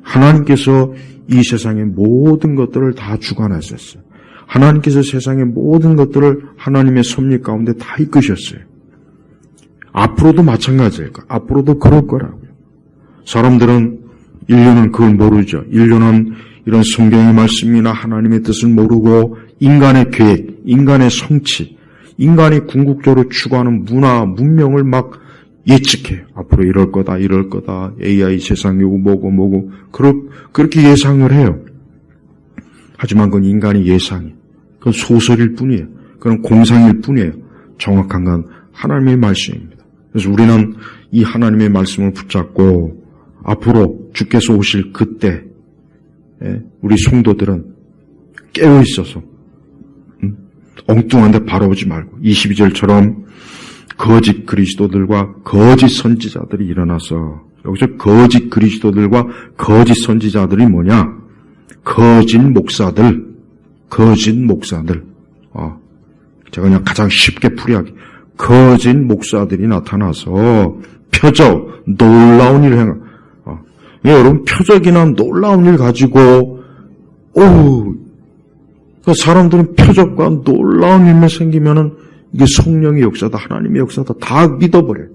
하나님께서 이 세상의 모든 것들을 다 주관하셨어요. 하나님께서 세상의 모든 것들을 하나님의 섭리 가운데 다 이끄셨어요. 앞으로도 마찬가지예요. 앞으로도 그럴 거라고요. 사람들은 인류는 그걸 모르죠. 인류는 이런 성경의 말씀이나 하나님의 뜻을 모르고 인간의 계획, 인간의 성취, 인간이 궁극적으로 추구하는 문화, 문명을 막 예측해요. 앞으로 이럴 거다, AI 세상이 오고 뭐고, 그렇게 예상을 해요. 하지만 그건 인간의 예상이에요. 그건 소설일 뿐이에요. 그건 공상일 뿐이에요. 정확한 건 하나님의 말씀입니다. 그래서 우리는 이 하나님의 말씀을 붙잡고 앞으로 주께서 오실 그때 우리 성도들은 깨어 있어서 엉뚱한 데 바라보지 말고 22절처럼 거짓 그리스도들과 거짓 선지자들이 일어나서, 여기서 거짓 그리스도들과 거짓 선지자들이 뭐냐? 거짓 목사들. 제가 그냥 가장 쉽게 풀이하기. 거짓 목사들이 나타나서 표적, 놀라운 일을 행하. 여러분, 표적이나 놀라운 일 가지고, 사람들은 표적과 놀라운 일만 생기면은 이게 성령의 역사다, 하나님의 역사다, 다 믿어버려요.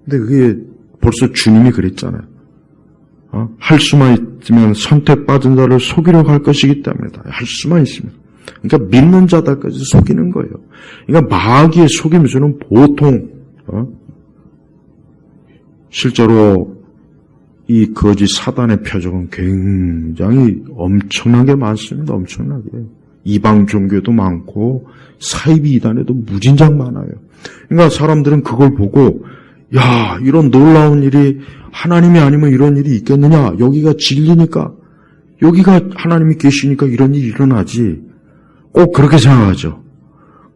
근데 그게 벌써 주님이 그랬잖아요. 할 수만 있으면 선택받은 자를 속이려고 할 것이기 때문에 할 수만 있으면. 그러니까 믿는 자들까지 속이는 거예요. 그러니까 마귀의 속임수는 보통 실제로 이 거짓 사단의 표적은 굉장히 엄청나게 많습니다. 엄청나게. 이방 종교도 많고 사이비 이단에도 무진장 많아요. 그러니까 사람들은 그걸 보고 야, 이런 놀라운 일이 하나님이 아니면 이런 일이 있겠느냐? 여기가 진리니까, 여기가 하나님이 계시니까 이런 일이 일어나지. 꼭 그렇게 생각하죠.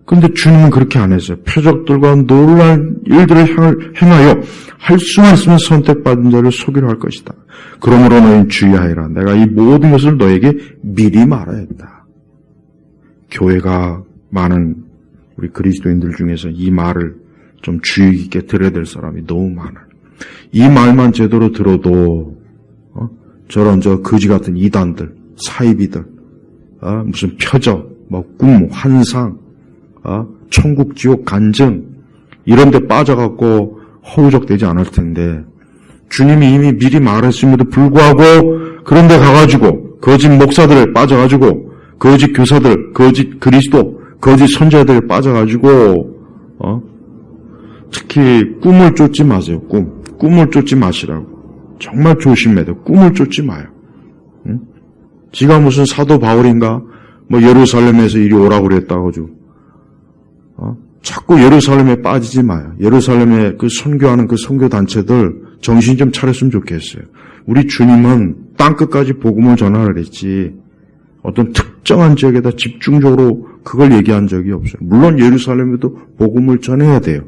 그런데 주님은 그렇게 안 했어요. 표적들과 놀라운 일들을 행하여 할 수만 있으면 선택받은 자를 속이려 할 것이다. 그러므로 너희는 주의하여라. 내가 이 모든 것을 너에게 미리 말해야 한다. 교회가 많은 우리 그리스도인들 중에서 이 말을 좀 주의 깊게 들어야 될 사람이 너무 많아요. 이 말만 제대로 들어도 저런 거지 같은 이단들, 사이비들, 무슨 표적, 꿈, 환상, 천국, 지옥, 간증 이런 데 빠져갖고 허우적대지 않을 텐데 주님이 이미 미리 말했음에도 불구하고 그런 데 가가지고 거짓 목사들 빠져가지고 거짓 교사들, 거짓 그리스도, 거짓 선자들 빠져가지고 특히 꿈을 쫓지 마세요. 꿈을 쫓지 마시라고. 정말 조심해야 돼요. 꿈을 쫓지 마요. 지가 무슨 사도 바울인가? 뭐 예루살렘에서 이리 오라고 그랬다고 가지고 자꾸 예루살렘에 빠지지 마요. 예루살렘에 그 선교하는 그 선교단체들 정신 좀 차렸으면 좋겠어요. 우리 주님은 땅끝까지 복음을 전하라 했지 어떤 특정한 지역에다 집중적으로 그걸 얘기한 적이 없어요. 물론 예루살렘에도 복음을 전해야 돼요.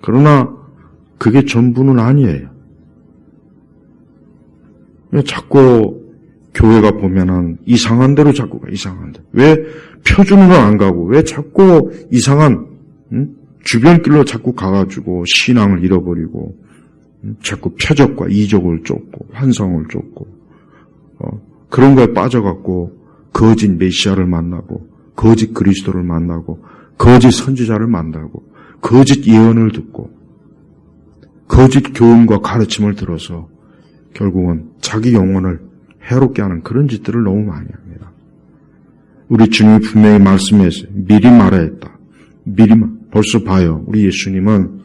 그러나 그게 전부는 아니에요. 자꾸 교회가 보면은 이상한 데로 자꾸 가, 이상한 데. 왜 표준으로 안 가고, 왜 자꾸 이상한, 주변 길로 자꾸 가가지고 신앙을 잃어버리고, 자꾸 표적과 이적을 쫓고, 환상을 쫓고, 그런 거에 빠져갖고, 거짓 메시아를 만나고, 거짓 그리스도를 만나고, 거짓 선지자를 만나고, 거짓 예언을 듣고, 거짓 교훈과 가르침을 들어서, 결국은 자기 영혼을 해롭게 하는 그런 짓들을 너무 많이 합니다. 우리 주님이 분명히 말씀했어요. 미리 말해야 했다. 벌써 봐요. 우리 예수님은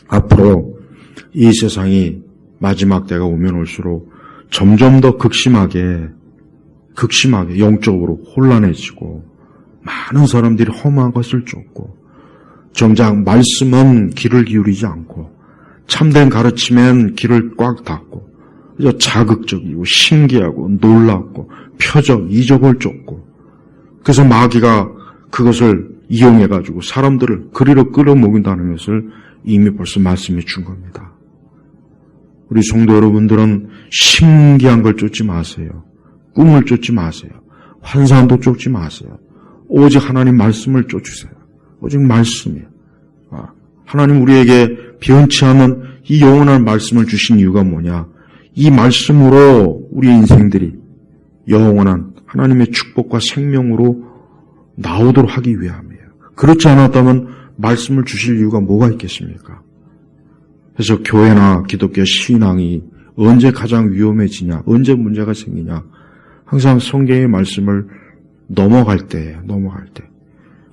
앞으로 이 세상이 마지막 때가 오면 올수록 점점 더 극심하게 영적으로 혼란해지고 많은 사람들이 험한 것을 쫓고 정작 말씀은 귀를 기울이지 않고 참된 가르침엔 귀를 꽉 닫고 자극적이고 신기하고 놀랍고 표적, 이적을 쫓고 그래서 마귀가 그것을 이용해가지고 사람들을 그리로 끌어모긴다는 것을 이미 벌써 말씀해 준 겁니다. 우리 성도 여러분들은 신기한 걸 쫓지 마세요. 꿈을 쫓지 마세요. 환상도 쫓지 마세요. 오직 하나님 말씀을 쫓으세요. 오직 말씀이에요. 하나님 우리에게 변치 않은 이 영원한 말씀을 주신 이유가 뭐냐? 이 말씀으로 우리 인생들이 영원한 하나님의 축복과 생명으로 나오도록 하기 위함이에요. 그렇지 않았다면 말씀을 주실 이유가 뭐가 있겠습니까? 그래서 교회나 기독교 신앙이 언제 가장 위험해지냐, 언제 문제가 생기냐, 항상 성경의 말씀을 넘어갈 때.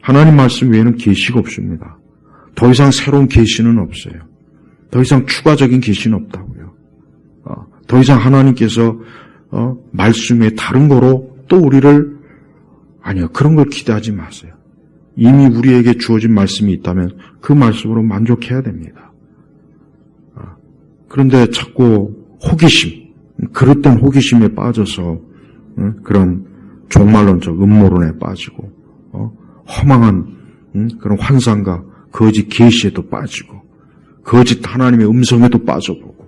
하나님 말씀 외에는 계시가 없습니다. 더 이상 새로운 계시는 없어요. 더 이상 추가적인 계시는 없다고요. 더 이상 하나님께서 말씀 외에 다른 거로 또 우리를 아니요. 그런 걸 기대하지 마세요. 이미 우리에게 주어진 말씀이 있다면 그 말씀으로 만족해야 됩니다. 그런데 자꾸 호기심, 그릇된 호기심에 빠져서 그런 종말론적 음모론에 빠지고 허망한 그런 환상과 거짓 계시에도 빠지고 거짓 하나님의 음성에도 빠져보고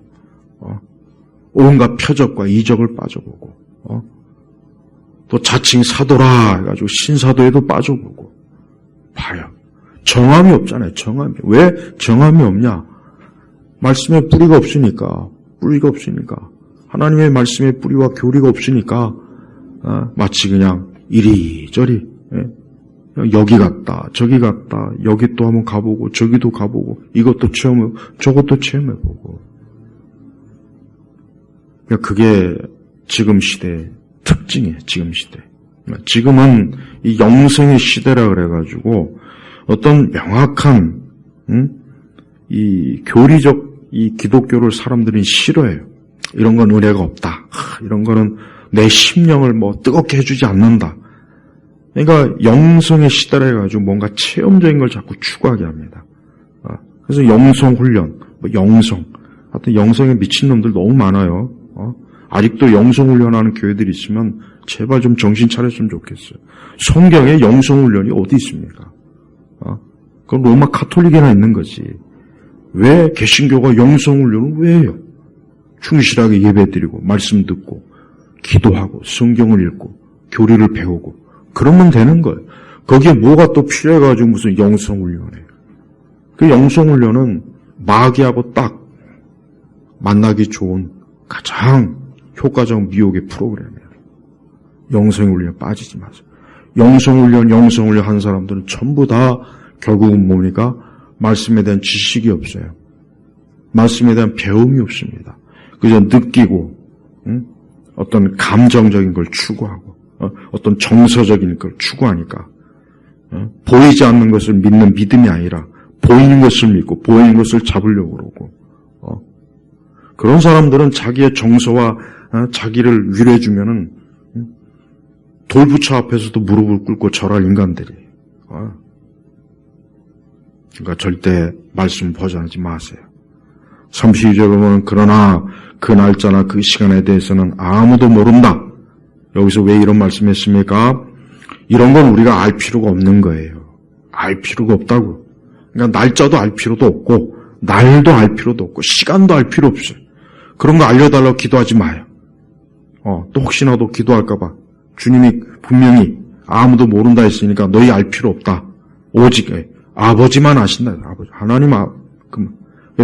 온갖 표적과 이적을 빠져보고 또 자칭 사도라 해가지고 신사도에도 빠져보고 봐요. 정함이 없잖아요. 정함이. 왜 정함이 없냐? 말씀에 뿌리가 없으니까. 하나님의 말씀에 뿌리와 교리가 없으니까 마치 그냥 이리저리 여기 갔다 저기 갔다 여기 또 한번 가보고 저기도 가보고 이것도 체험해보고 저것도 체험해보고 그게 지금 시대의 특징이에요. 지금 시대. 지금은 이 영성의 시대라 그래가지고 어떤 명확한 이 교리적 이 기독교를 사람들이 싫어해요. 이런 건 은혜가 없다. 이런 거는 내 심령을 뭐 뜨겁게 해주지 않는다. 그러니까 영성의 시대라 해가지고 뭔가 체험적인 걸 자꾸 추구하게 합니다. 그래서 영성 훈련, 영성. 하여튼 영성에 미친 놈들 너무 많아요. 아직도 영성 훈련하는 교회들이 있으면 제발 좀 정신 차렸으면 좋겠어요. 성경에 영성 훈련이 어디 있습니까? 그건 로마 가톨릭에나 있는 거지. 왜 개신교가 영성 훈련을 왜 해요? 충실하게 예배드리고 말씀 듣고 기도하고 성경을 읽고 교리를 배우고 그러면 되는 거예요. 거기에 뭐가 또 필요해가지고 무슨 영성 훈련이에요. 그 영성 훈련은 마귀하고 딱 만나기 좋은 가장 효과적 미혹의 프로그램이에요. 영성 훈련 빠지지 마세요. 영성 훈련 한 사람들은 전부 다 결국은 뭡니까? 말씀에 대한 지식이 없어요. 말씀에 대한 배움이 없습니다. 그저 느끼고 어떤 감정적인 걸 추구하고 어떤 정서적인 걸 추구하니까 보이지 않는 것을 믿는 믿음이 아니라 보이는 것을 믿고 보이는 것을 잡으려고 그러고 그런 사람들은 자기의 정서와 자기를 위로해주면은 돌부처 앞에서도 무릎을 꿇고 절할 인간들이. 그러니까 절대 말씀 버전하지 마세요. 32절에 보면 그러나 그 날짜나 그 시간에 대해서는 아무도 모른다. 여기서 왜 이런 말씀했습니까? 이런 건 우리가 알 필요가 없는 거예요. 알 필요가 없다고. 그러니까 날짜도 알 필요도 없고 날도 알 필요도 없고 시간도 알 필요 없어요. 그런 거 알려달라고 기도하지 마요. 또 혹시나도 기도할까 봐. 주님이 분명히 아무도 모른다 했으니까 너희 알 필요 없다. 오직 아버지만 아신다. 아버지. 하나님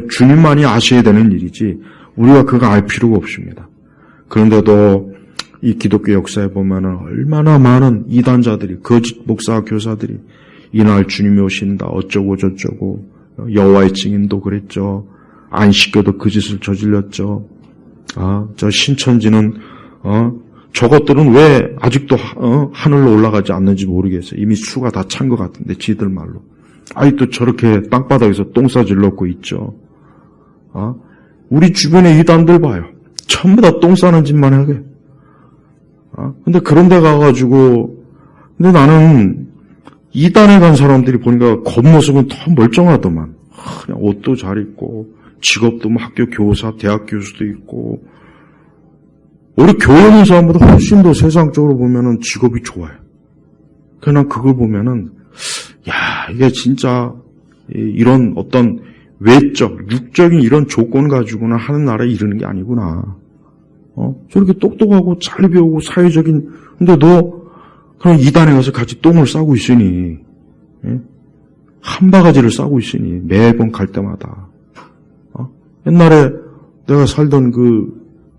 주님만이 아셔야 되는 일이지 우리가 그거 알 필요가 없습니다. 그런데도 이 기독교 역사에 보면은 얼마나 많은 이단자들이 거짓 목사 교사들이 이날 주님이 오신다 어쩌고 저쩌고 여호와의 증인도 그랬죠. 안식교도 그 짓을 저질렀죠. 저 신천지는 저것들은 왜 아직도 하늘로 올라가지 않는지 모르겠어요. 이미 수가 다 찬 것 같은데 지들 말로. 아직도 저렇게 땅바닥에서 똥싸질 넣고 있죠. 우리 주변에 이단들 봐요. 전부 다 똥 싸는 짓만 하게. 근데 그런 데 가가지고, 근데 나는 이단에 간 사람들이 보니까 겉모습은 더 멀쩡하더만. 그냥 옷도 잘 입고, 직업도 뭐 학교 교사, 대학 교수도 있고, 우리 교회 있는 사람보다 훨씬 더 세상적으로 보면은 직업이 좋아요. 그냥 그걸 보면은, 야, 이게 진짜, 이런 어떤 외적, 육적인 이런 조건 가지고는 하는 나라에 이르는 게 아니구나. 저렇게 똑똑하고 잘 배우고 사회적인, 근데 너, 그럼 이단에 가서 같이 똥을 싸고 있으니, 한 바가지를 싸고 있으니, 매번 갈 때마다. 옛날에 내가 살던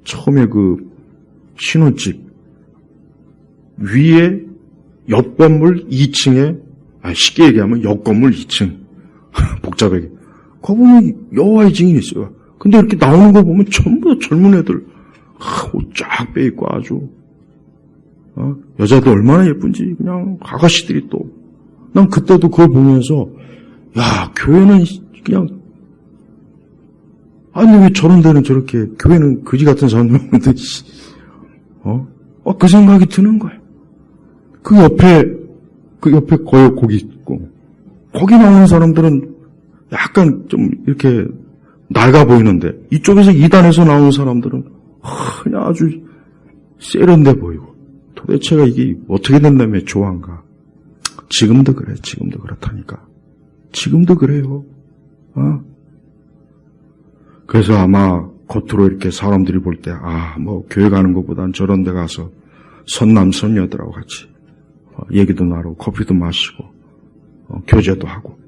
처음에 신혼집, 위에 옆 건물 2층에, 쉽게 얘기하면 옆 건물 2층. 복잡하게. 거기 보면 여호와의 증인이 있어요. 근데 이렇게 나오는 거 보면 전부 다 젊은 애들, 옷 쫙 빼입고 아주, 여자도 얼마나 예쁜지, 그냥 아가씨들이 또. 난 그때도 그걸 보면서, 야, 교회는 그냥, 아니, 왜 저런 데는 저렇게, 교회는 거지 같은 사람들 오는데, 그 생각이 드는 거예요. 그 옆에 거기 있고, 거기 나오는 사람들은 약간 좀 이렇게 낡아 보이는데, 이쪽에서 이단에서 나오는 사람들은 그냥 아주 세련돼 보이고, 도대체가 이게 어떻게 된다면 좋아한가? 지금도 그래, 지금도 그렇다니까. 지금도 그래요. 그래서 아마 겉으로 이렇게 사람들이 볼 때, 교회 가는 것보단 저런 데 가서 선남, 선녀들하고 같이 얘기도 나누고, 커피도 마시고, 교제도 하고.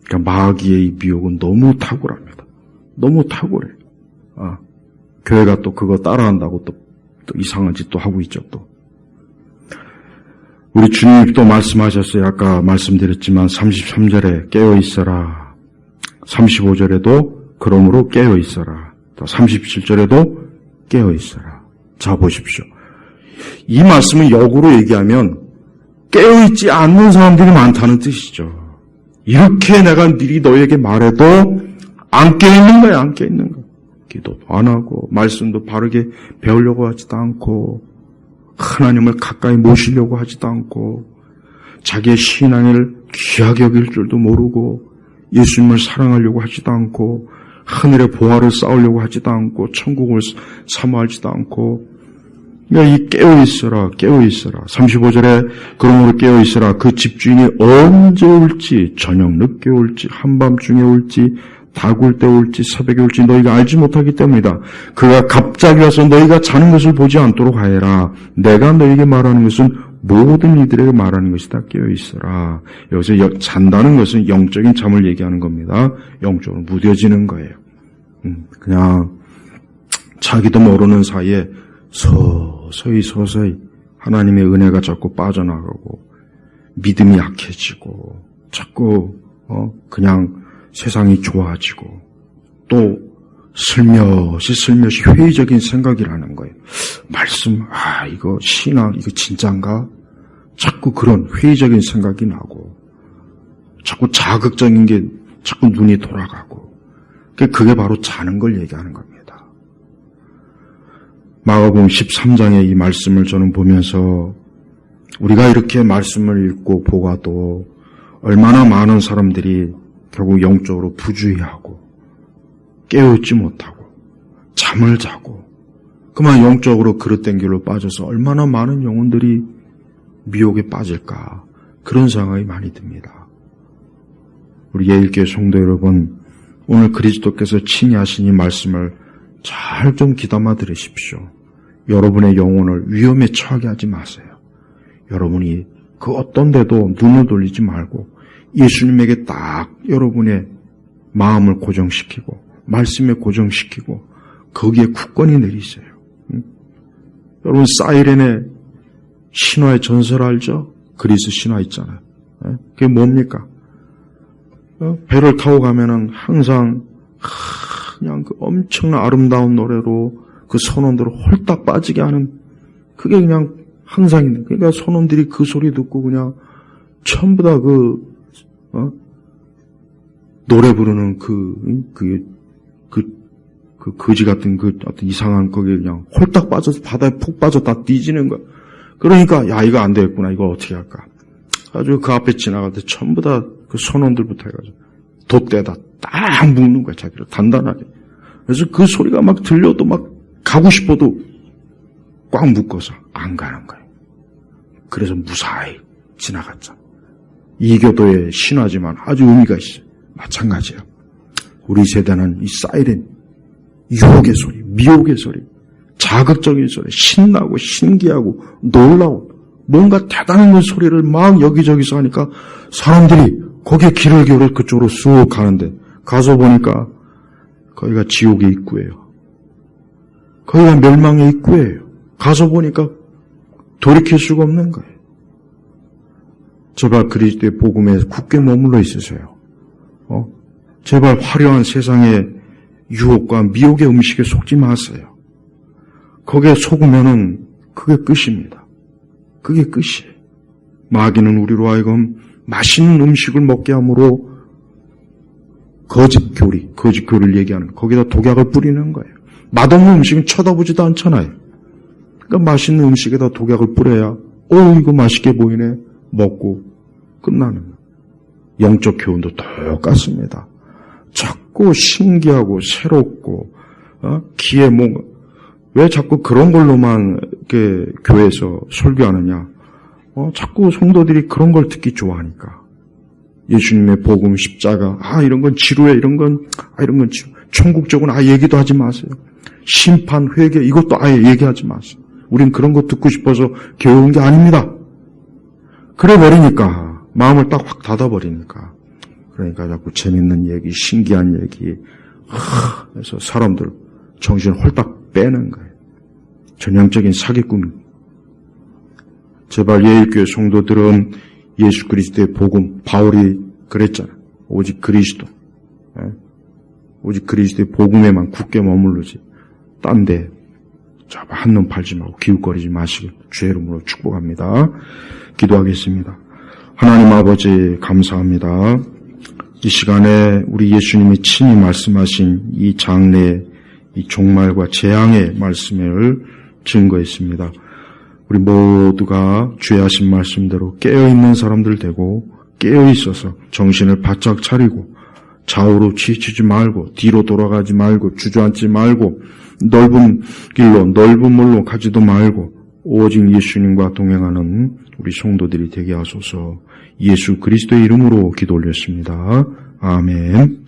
그러니까 마귀의 이 미혹은 너무 탁월합니다. 너무 탁월해. 교회가 또 그거 따라한다고 또 이상한 짓도 하고 있죠, 또. 우리 주님이 또 말씀하셨어요. 아까 말씀드렸지만 33절에 깨어있어라. 35절에도 그러므로 깨어있어라. 또 37절에도 깨어있어라. 자, 보십시오. 이 말씀을 역으로 얘기하면 깨어있지 않는 사람들이 많다는 뜻이죠. 이렇게 내가 미리 너에게 말해도 안 깨어있는 거야, 안 깨어있는 거야. 기도도 안 하고 말씀도 바르게 배우려고 하지도 않고 하나님을 가까이 모시려고 하지도 않고 자기의 신앙을 귀하게 여길 줄도 모르고 예수님을 사랑하려고 하지도 않고 하늘의 보화를 쌓으려고 하지도 않고 천국을 사모하지도 않고 그러니까 이 깨어있어라, 깨어있어라. 35절에 그러므로 깨어있어라. 그 집주인이 언제 올지 저녁 늦게 올지 한밤중에 올지 다굴 때 올지 새벽에 올지 너희가 알지 못하기 때문이다. 그가 갑자기 와서 너희가 자는 것을 보지 않도록 하여라. 내가 너희에게 말하는 것은 모든 이들에게 말하는 것이다. 깨어있어라. 여기서 잔다는 것은 영적인 잠을 얘기하는 겁니다. 영적으로 무뎌지는 거예요. 그냥 자기도 모르는 사이에 서서히 하나님의 은혜가 자꾸 빠져나가고 믿음이 약해지고 자꾸 그냥 세상이 좋아지고 또 슬며시 회의적인 생각이라는 거예요. 말씀, 이거 신앙, 이거 진짠가? 자꾸 그런 회의적인 생각이 나고 자꾸 자극적인 게 자꾸 눈이 돌아가고 그게 바로 자는 걸 얘기하는 겁니다. 마가복음 13장의 이 말씀을 저는 보면서 우리가 이렇게 말씀을 읽고 보고도 얼마나 많은 사람들이 결국 영적으로 부주의하고 깨어있지 못하고 잠을 자고 그만 영적으로 그릇된 길로 빠져서 얼마나 많은 영혼들이 미혹에 빠질까, 그런 생각이 많이 듭니다. 우리 예일교회 성도 여러분, 오늘 그리스도께서 친히 하신 이 말씀을 잘 좀 귀담아 들으십시오. 여러분의 영혼을 위험에 처하게 하지 마세요. 여러분이 그 어떤 데도 눈을 돌리지 말고 예수님에게 딱 여러분의 마음을 고정시키고 말씀에 고정시키고 거기에 굳건히 내리세요. 여러분, 사이렌의 신화의 전설 알죠? 그리스 신화 있잖아요. 그게 뭡니까? 배를 타고 가면은 항상 그냥 그 엄청난 아름다운 노래로 그 선원들을 홀딱 빠지게 하는, 그게 그냥 항상 있는. 그러니까 선원들이 그 소리 듣고 그냥 전부 다 노래 부르는 거지 같은 어떤 이상한 거기에 그냥 홀딱 빠져서 바다에 푹 빠져 다 뒤지는 거야. 그러니까, 야, 이거 안 되겠구나. 이거 어떻게 할까? 아주 그 앞에 지나갈 때 전부 다 그 선원들부터 해가지고 돛대에다 딱 묶는 거야, 자기를 단단하게. 그래서 그 소리가 막 들려도 막 가고 싶어도 꽉 묶어서 안 가는 거예요. 그래서 무사히 지나갔죠. 이교도의 신화지만 아주 의미가 있어요. 마찬가지예요. 우리 세대는 이 사이렌, 유혹의 소리, 미혹의 소리, 자극적인 소리, 신나고 신기하고 놀라운 뭔가 대단한 그 소리를 막 여기저기서 하니까 사람들이 거기에 길을 기울여 그쪽으로 쑥 가는데, 가서 보니까 거기가 지옥의 입구예요. 거기가 멸망의 입구예요. 가서 보니까 돌이킬 수가 없는 거예요. 제발 그리스도의 복음에 굳게 머물러 있으세요. 제발 화려한 세상의 유혹과 미혹의 음식에 속지 마세요. 거기에 속으면은 그게 끝입니다. 그게 끝이에요. 마귀는 우리로 하여금 맛있는 음식을 먹게 함으로 거짓 교리를 얘기하는, 거기다 독약을 뿌리는 거예요. 맛없는 음식은 쳐다보지도 않잖아요. 그러니까 맛있는 음식에다 독약을 뿌려야 이거 맛있게 보이네, 먹고 끝나는 거예요. 영적 교훈도 똑같습니다. 자꾸 신기하고 새롭고 귀에 뭔가, 왜 자꾸 그런 걸로만 이렇게 교회에서 설교하느냐? 자꾸 성도들이 그런 걸 듣기 좋아하니까. 예수님의 복음, 십자가, 이런 건 지루해, 이런 건 지루. 천국 쪽은 얘기도 하지 마세요. 심판, 회개, 이것도 아예 얘기하지 마세요. 우린 그런 거 듣고 싶어서 교회 온 게 아닙니다. 그래 버리니까, 마음을 딱 확 닫아버리니까. 그러니까 자꾸 재밌는 얘기, 신기한 얘기, 그래서 사람들 정신을 홀딱 빼는 거예요. 전형적인 사기꾼. 제발 예일교회 성도들은 예수 그리스도의 복음, 바울이 그랬잖아요. 오직 그리스도. 오직 그리스도의 복음에만 굳게 머무르지. 딴 데 한눈 팔지 말고 기웃거리지 마시길 주의 이름으로 축복합니다. 기도하겠습니다. 하나님 아버지 감사합니다. 이 시간에 우리 예수님이 친히 말씀하신 이 장래의 이 종말과 재앙의 말씀을 증거했습니다. 우리 모두가 주의 하신 말씀대로 깨어있는 사람들 되고 깨어있어서 정신을 바짝 차리고 좌우로 치우치지 말고 뒤로 돌아가지 말고 주저앉지 말고 넓은 길로 넓은 물로 가지도 말고 오직 예수님과 동행하는 우리 성도들이 되게 하소서. 예수 그리스도의 이름으로 기도 올렸습니다. 아멘.